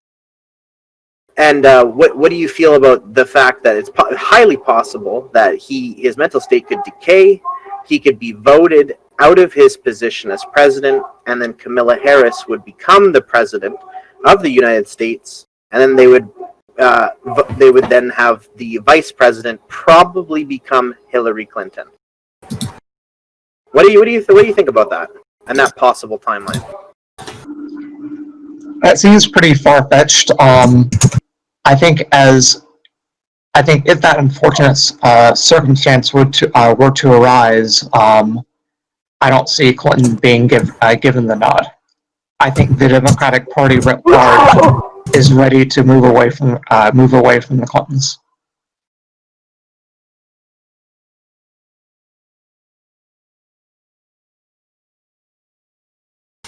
Speaker 6: And what do you feel about the fact that it's highly possible that his mental state could decay, he could be voted out of his position as president, and then Kamala Harris would become the president of the United States, and then they would then have the vice president probably become Hillary Clinton? What do you think about that and that possible timeline?
Speaker 2: That seems pretty far-fetched. I think if that unfortunate circumstance were to arise, I don't see Clinton being given the nod. I think the Democratic Party writ large is ready to move away from the Clintons.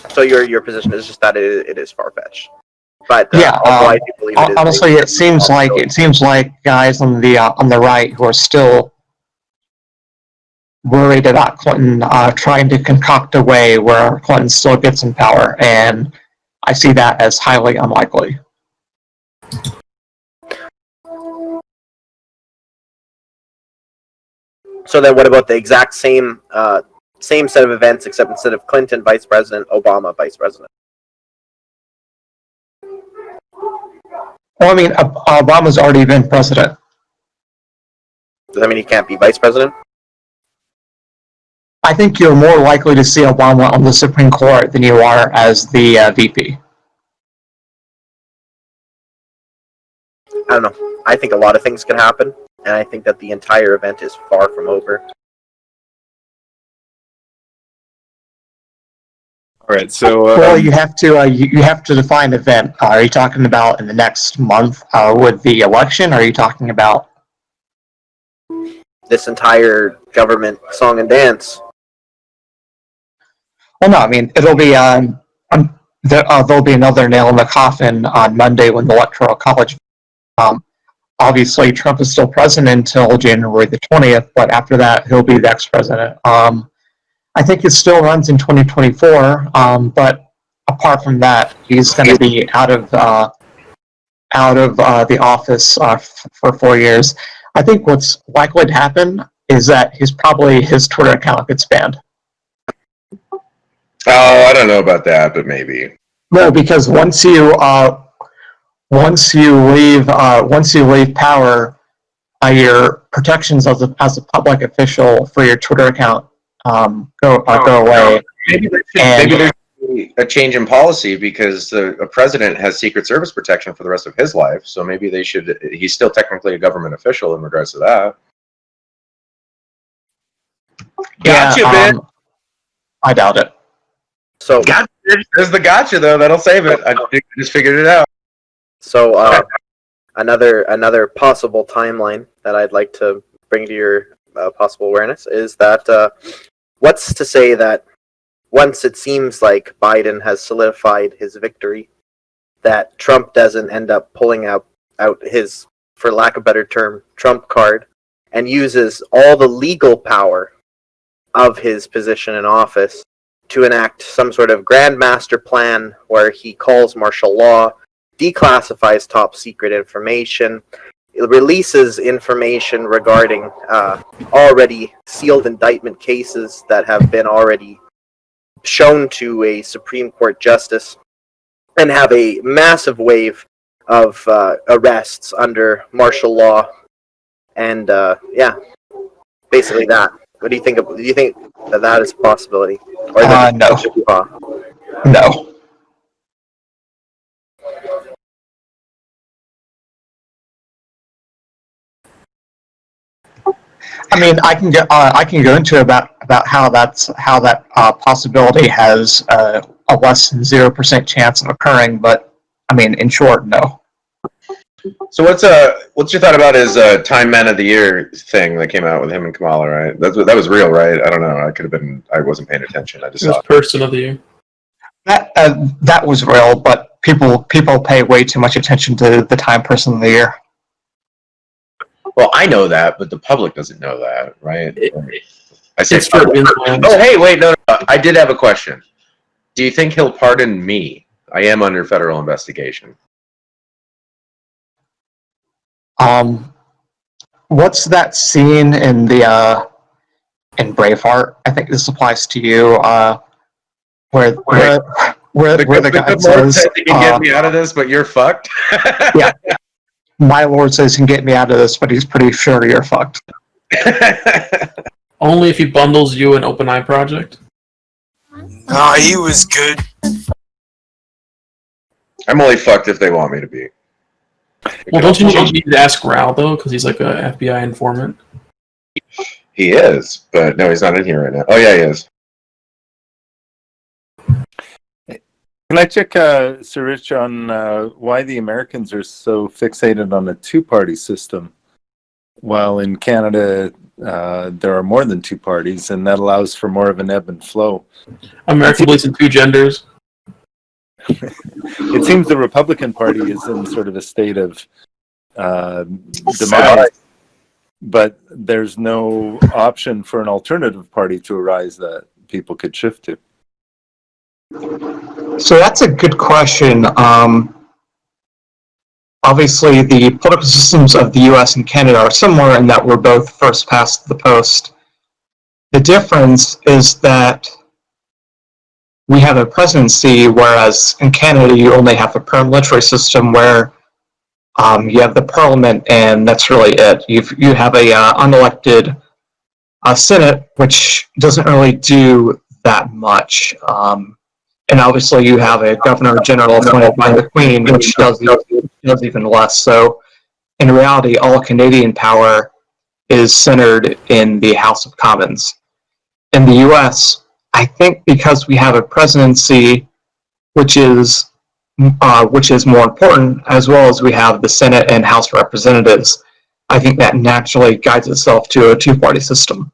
Speaker 6: So your position is just that it is far-fetched. But
Speaker 2: Yeah,
Speaker 6: I do believe it is
Speaker 2: honestly, it seems like guys on the right who are still worried about Clinton trying to concoct a way where Clinton still gets in power, and I see that as highly unlikely.
Speaker 6: So then what about the exact same set of events, except instead of Clinton vice president, Obama vice president?
Speaker 2: Well, I mean, Obama's already been president.
Speaker 6: Does that mean he can't be vice president?
Speaker 2: I think you're more likely to see Obama on the Supreme Court than you are as the VP.
Speaker 6: I don't know. I think a lot of things can happen, and I think that the entire event is far from over.
Speaker 1: All right, so
Speaker 2: Well, you have to define event. Are you talking about in the next month with the election? Or are you talking about
Speaker 6: This entire government song and dance.
Speaker 2: Well, no, I mean it'll be there'll be another nail in the coffin on Monday when the Electoral College. Obviously, Trump is still president until January the 20th, but after that, he'll be the next president. I think it still runs in 2024, but apart from that, he's going to be out of the office for 4 years. I think what's likely to happen is that his Twitter account gets banned.
Speaker 3: Oh, I don't know about that, but maybe.
Speaker 2: No, because once you leave power, your protections as a public official for your Twitter account go away.
Speaker 3: Maybe there should be a change in policy because a president has Secret Service protection for the rest of his life. So maybe they should. He's still technically a government official in regards to that. Gotcha, man.
Speaker 2: I doubt it.
Speaker 6: So
Speaker 3: Gotcha. There's the gotcha though. That'll save it. I just figured it out.
Speaker 6: So another possible timeline that I'd like to bring to your possible awareness is that what's to say that once it seems like Biden has solidified his victory, that Trump doesn't end up pulling out his, for lack of a better term, Trump card and uses all the legal power of his position in office to enact some sort of grand master plan where he calls martial law, declassifies top secret information, releases information regarding already sealed indictment cases that have been already shown to a Supreme Court justice, and have a massive wave of arrests under martial law, and basically that. What do you think? Do you think that is a possibility? Or
Speaker 2: No. No. I mean, I can go into about how that possibility has a less than 0% chance of occurring, but I mean, in short, no.
Speaker 3: So what's your thought about his Time Man of the Year thing that came out with him and Kamala? Right, that was real, right? I don't know. I could have been. I wasn't paying attention. I just
Speaker 7: It was
Speaker 3: saw it.
Speaker 7: person of the year.
Speaker 2: That was real, but people pay way too much attention to the Time Person of the Year.
Speaker 3: Well, I know that, but the public doesn't know that, right? I say
Speaker 7: It's for influence.
Speaker 3: Oh, hey, wait, no. I did have a question. Do you think he'll pardon me? I am under federal investigation.
Speaker 2: What's that scene in the in Braveheart? I think this applies to you. Where the guy
Speaker 3: Lord
Speaker 2: says,
Speaker 3: says he can get me out of this, but you're fucked.
Speaker 2: Yeah. "My Lord says he can get me out of this, but he's pretty sure you're fucked."
Speaker 7: Only if he bundles you an OpenEye project.
Speaker 4: Ah, he was good.
Speaker 3: I'm only fucked if they want me to be.
Speaker 7: Well, don't you need to ask Rao, though, because he's like a FBI informant?
Speaker 3: He is, but no, he's not in here right now. Oh, yeah, he is.
Speaker 1: Can I check, Sir Rich, on why the Americans are so fixated on a two-party system, while in Canada there are more than two parties, and that allows for more of an ebb and flow?
Speaker 7: America believes in two genders.
Speaker 1: It seems the Republican Party is in sort of a state of demise, but there's no option for an alternative party to arise that people could shift to.
Speaker 2: So that's a good question. Obviously, the political systems of the U.S. and Canada are similar in that we're both first past the post. The difference is that we have a presidency, whereas in Canada you only have a parliamentary system where you have the parliament, and that's really it. You have a unelected Senate, which doesn't really do that much. And obviously you have a governor general appointed by the Queen, which does even less. So in reality, all Canadian power is centered in the House of Commons. In the US, I think because we have a presidency, which is more important, as well as we have the Senate and House of Representatives, I think that naturally guides itself to a two-party system.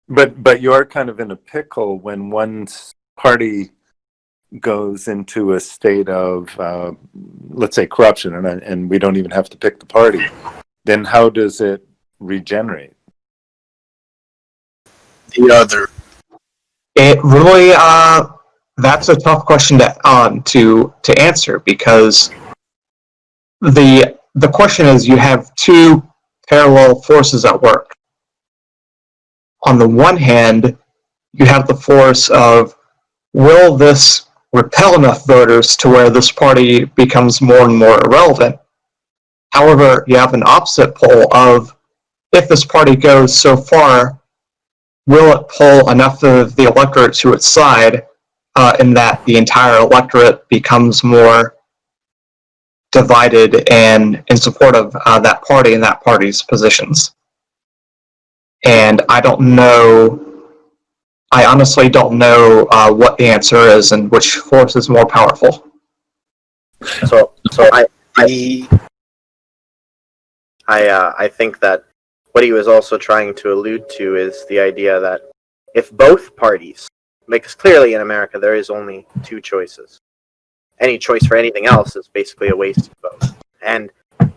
Speaker 1: But you are kind of in a pickle when one party goes into a state of, let's say, corruption, and we don't even have to pick the party. Then how does it regenerate?
Speaker 4: The other.
Speaker 2: It really, that's a tough question to answer, because the question is, you have two parallel forces at work. On the one hand, you have the force of, will this repel enough voters to where this party becomes more and more irrelevant? However, you have an opposite pole of, if this party goes so far, will it pull enough of the electorate to its side in that the entire electorate becomes more divided and in support of that party and that party's positions? And I honestly don't know what the answer is and which force is more powerful.
Speaker 6: So I think that what he was also trying to allude to is the idea that if both parties, because clearly in America there is only two choices. Any choice for anything else is basically a waste of vote. And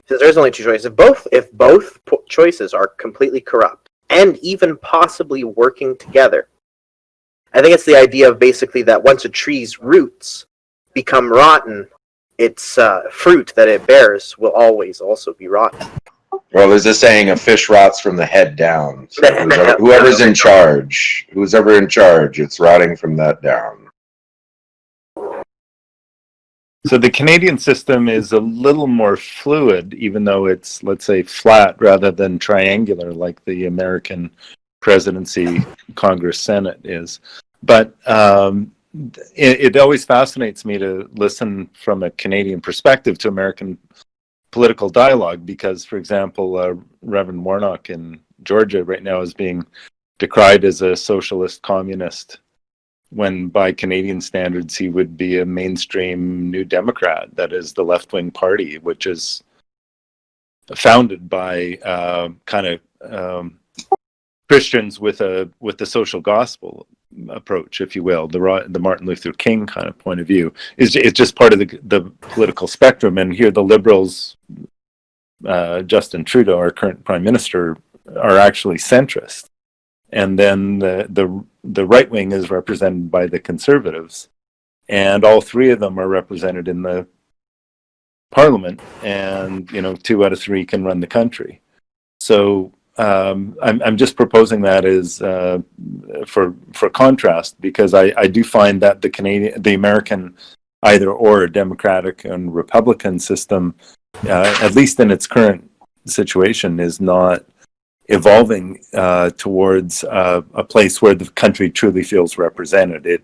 Speaker 6: since there's only two choices, if both choices are completely corrupt and even possibly working together, I think it's the idea of basically that once a tree's roots become rotten, its fruit that it bears will always also be rotten.
Speaker 3: Well, there's a saying, a fish rots from the head down. So whoever's in charge, who's ever in charge, it's rotting from that down.
Speaker 1: So the Canadian system is a little more fluid, even though it's, let's say, flat rather than triangular like the American presidency, Congress, Senate is. But it always fascinates me to listen from a Canadian perspective to American political dialogue, because, for example, Reverend Warnock in Georgia right now is being decried as a socialist communist
Speaker 8: when by Canadian standards he would be a mainstream New Democrat, that is the left-wing party, which is founded by Christians with the social gospel approach, if you will, the Martin Luther King kind of point of view. It's just part of the political spectrum. And here the Liberals, Justin Trudeau, our current Prime Minister, are actually centrist. And then the right wing is represented by the Conservatives, and all three of them are represented in the Parliament. And 2 out of 3 can run the country. So I'm just proposing that as for contrast, because I do find that the American either or Democratic and Republican system, at least in its current situation, is not evolving towards a place where the country truly feels represented.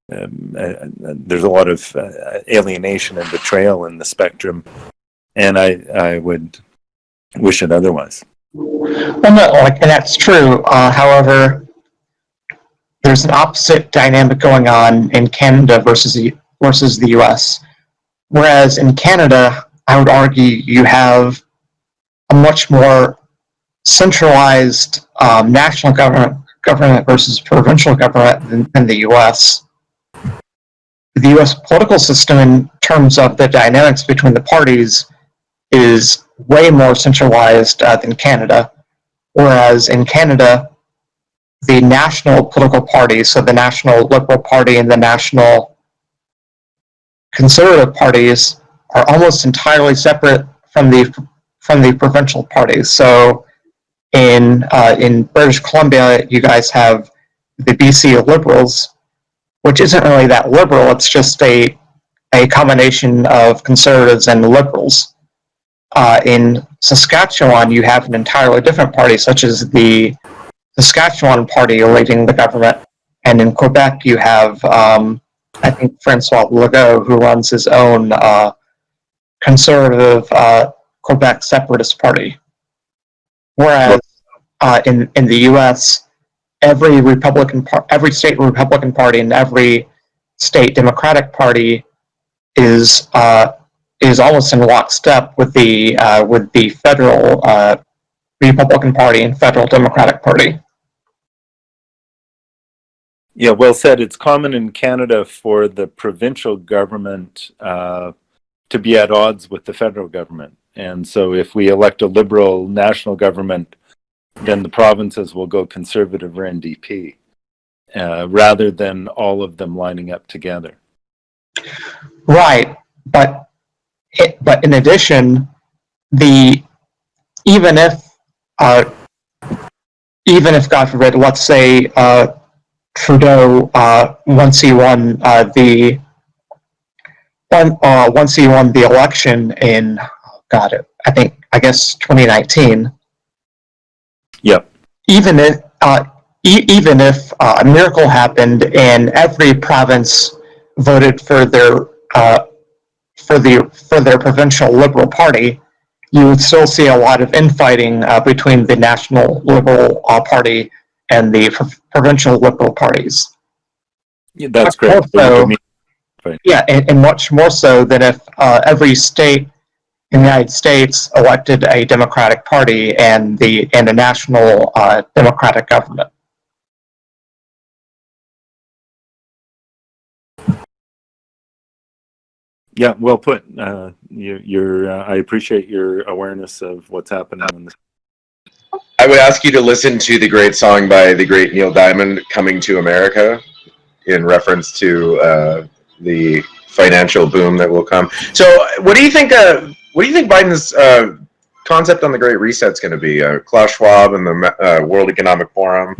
Speaker 8: There's a lot of alienation and betrayal in the spectrum, and I would wish it otherwise.
Speaker 2: Well, no, and that's true. However, there's an opposite dynamic going on in Canada versus the U.S. Whereas in Canada, I would argue you have a much more centralized national government versus provincial government than the U.S. The U.S. political system, in terms of the dynamics between the parties, is way more centralized than Canada. Whereas in Canada, the national political parties, so the National Liberal Party and the National Conservative parties, are almost entirely separate from the provincial parties. So in British Columbia, you guys have the BC Liberals, which isn't really that liberal. It's just a combination of conservatives and liberals. In Saskatchewan, you have an entirely different party, such as the Saskatchewan Party leading the government. And in Quebec, you have, I think, Francois Legault, who runs his own conservative Quebec Separatist Party. Whereas in the U.S., every state Republican Party and every state Democratic Party is almost in lockstep with the federal Republican Party and federal Democratic Party.
Speaker 8: Yeah, well said. It's common in Canada for the provincial government to be at odds with the federal government. And so if we elect a liberal national government, then the provinces will go conservative or NDP, rather than all of them lining up together.
Speaker 2: Right, but in addition, even if God forbid, let's say Trudeau once he won the election in I guess 2019.
Speaker 8: Yep.
Speaker 2: Even if a miracle happened and every province voted for their provincial Liberal Party, you would still see a lot of infighting between the National Liberal Party and the provincial Liberal parties.
Speaker 8: Yeah, that's great.
Speaker 2: Yeah, and much more so than if every state in the United States elected a Democratic Party and a national Democratic government.
Speaker 8: Yeah, well put. I appreciate your awareness of what's happening in this.
Speaker 3: I would ask you to listen to the great song by the great Neil Diamond, "Coming to America," in reference to the financial boom that will come. So, what do you think? What do you think Biden's concept on the Great Reset is going to be? Klaus Schwab and the World Economic Forum.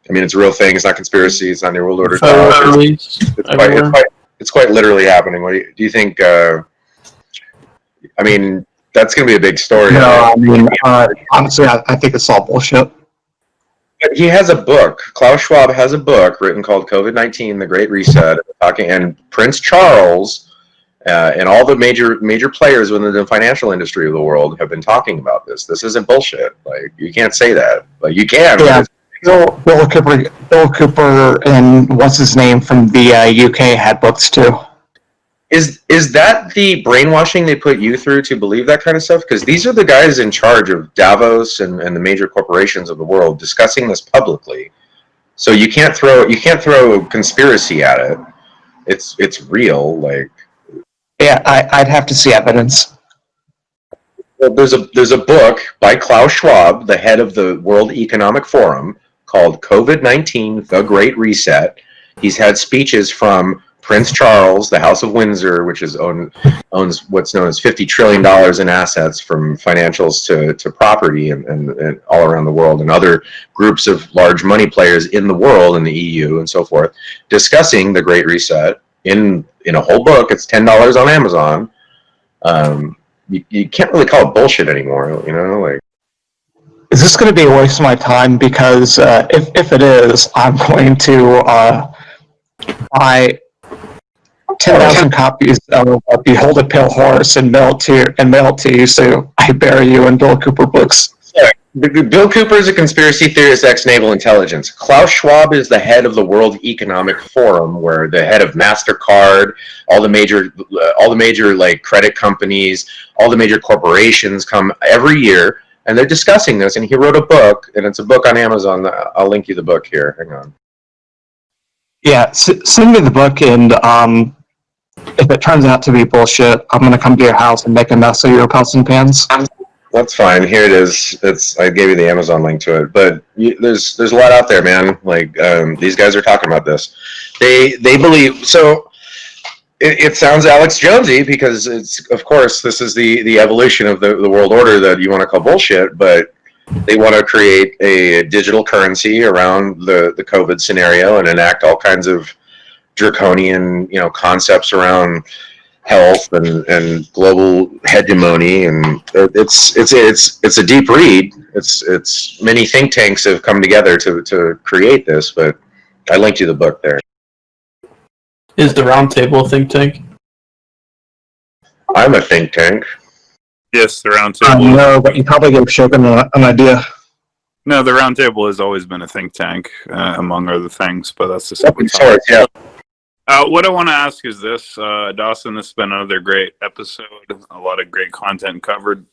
Speaker 3: I mean, it's a real thing. It's not conspiracy. It's not New World Order. It's quite literally happening. What do you think? I mean, that's going to be a big story.
Speaker 2: No, I mean, honestly, I think it's all bullshit.
Speaker 3: But he has a book. Klaus Schwab has a book written called COVID-19: The Great Reset. And Prince Charles and all the major players within the financial industry of the world have been talking about this. This isn't bullshit. Like, you can't say that. Like, you can.
Speaker 2: Yeah. Bill Cooper and what's his name from the UK had books too.
Speaker 3: Is that the brainwashing they put you through to believe that kind of stuff? Because these are the guys in charge of Davos and the major corporations of the world discussing this publicly. So you can't throw conspiracy at it. It's real. Like,
Speaker 2: Yeah, I'd have to see evidence.
Speaker 3: well, there's a book by Klaus Schwab, the head of the World Economic Forum, called COVID-19: The Great Reset. He's had speeches from Prince Charles, the House of Windsor, which owns what's known as $50 trillion in assets, from financials to property and all around the world, and other groups of large money players in the world, in the EU and so forth, discussing the Great Reset in a whole book. It's $10 on Amazon. You can't really call it bullshit anymore, you know? Like,
Speaker 2: Is this going to be a waste of my time? Because if it is, I'm going to buy 10,000 copies of Behold a Pale Horse and mail it to you, so I bury you in Bill Cooper books.
Speaker 3: Bill Cooper is a conspiracy theorist ex-naval intelligence. Klaus Schwab is the head of the World Economic Forum, where the head of MasterCard, all the major like credit companies, all the major corporations come every year, and they're discussing this. And he wrote a book, and it's a book on Amazon. I'll link you the book here. Hang on. Yeah,
Speaker 2: Send me the book, and if it turns out to be bullshit, I'm going to come to your house and make a mess of your pots and pans.
Speaker 3: that's fine. Here it is. I gave you the Amazon link to it, but there's a lot out there, man. Like, these guys are talking about this. They believe so. It sounds Alex Jonesy, because of course this is the evolution of the world order that you want to call bullshit, but they want to create a digital currency around the COVID scenario and enact all kinds of draconian, concepts around health and global hegemony, and it's a deep read. It's many think tanks have come together to create this, but I linked you the book there.
Speaker 7: Is the Round Table a think tank?
Speaker 3: I'm a think tank.
Speaker 1: Yes, the round table.
Speaker 2: No, but you probably gave Shogun an idea.
Speaker 1: No, the round table has always been a think tank, among other things, but that's just
Speaker 3: Open source, yeah.
Speaker 1: what I want to ask is this, Dawson, this has been another great episode, a lot of great content covered.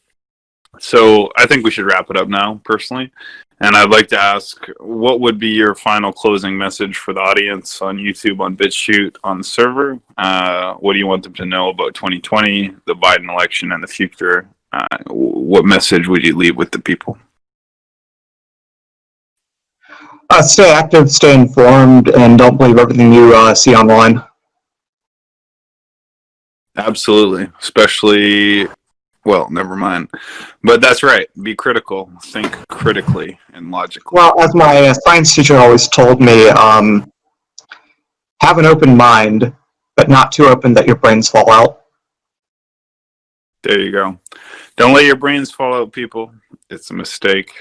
Speaker 1: So I think we should wrap it up now, personally. And I'd like to ask, what would be your final closing message for the audience on YouTube, on BitChute, on the server? What do you want them to know about 2020, the Biden election, and the future? What message would you leave with the people?
Speaker 2: Stay active, stay informed, and don't believe everything you see online.
Speaker 1: Absolutely. Especially, well, never mind. But that's right. Be critical. Think critically and logically.
Speaker 2: Well, as my science teacher always told me, have an open mind, but not too open that your brains fall out.
Speaker 1: There you go. Don't let your brains fall out, people. It's a mistake.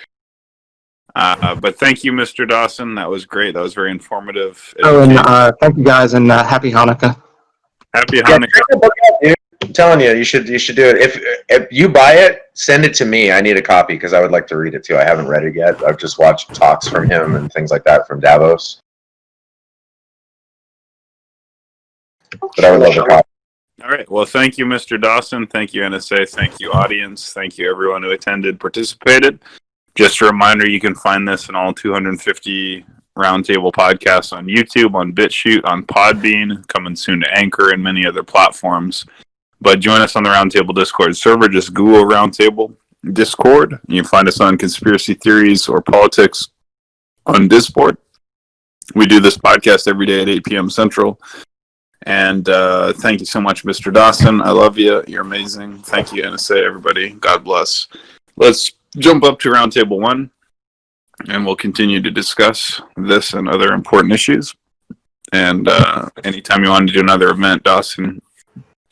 Speaker 1: But thank you, Mr. Dawson. That was great. That was very informative.
Speaker 2: Oh, and thank you guys, and happy Hanukkah.
Speaker 1: Happy
Speaker 3: Yeah,
Speaker 1: Hanukkah.
Speaker 3: check the book out, dude. I'm telling you, you should do it. If you buy it, send it to me. I need a copy because I would like to read it too. I haven't read it yet. I've just watched talks from him and things like that from Davos. But I would love a copy.
Speaker 1: All right. Well, thank you, Mr. Dawson. Thank you, NSA. Thank you, audience. Thank you, everyone who attended, participated. Just a reminder, you can find this in all 250 Roundtable podcasts on YouTube, on BitChute, on Podbean, coming soon to Anchor and many other platforms. But join us on the Roundtable Discord server. Just Google Roundtable Discord. You can find us on conspiracy theories or politics on Discord. We do this podcast every day at 8 p.m. Central. And thank you so much, Mr. Dawson. I love you. You're amazing. Thank you, NSA, everybody. God bless. Let's jump up to Roundtable 1, and we'll continue to discuss this and other important issues. And anytime you want to do another event, Dawson,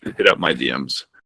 Speaker 1: hit up my DMs.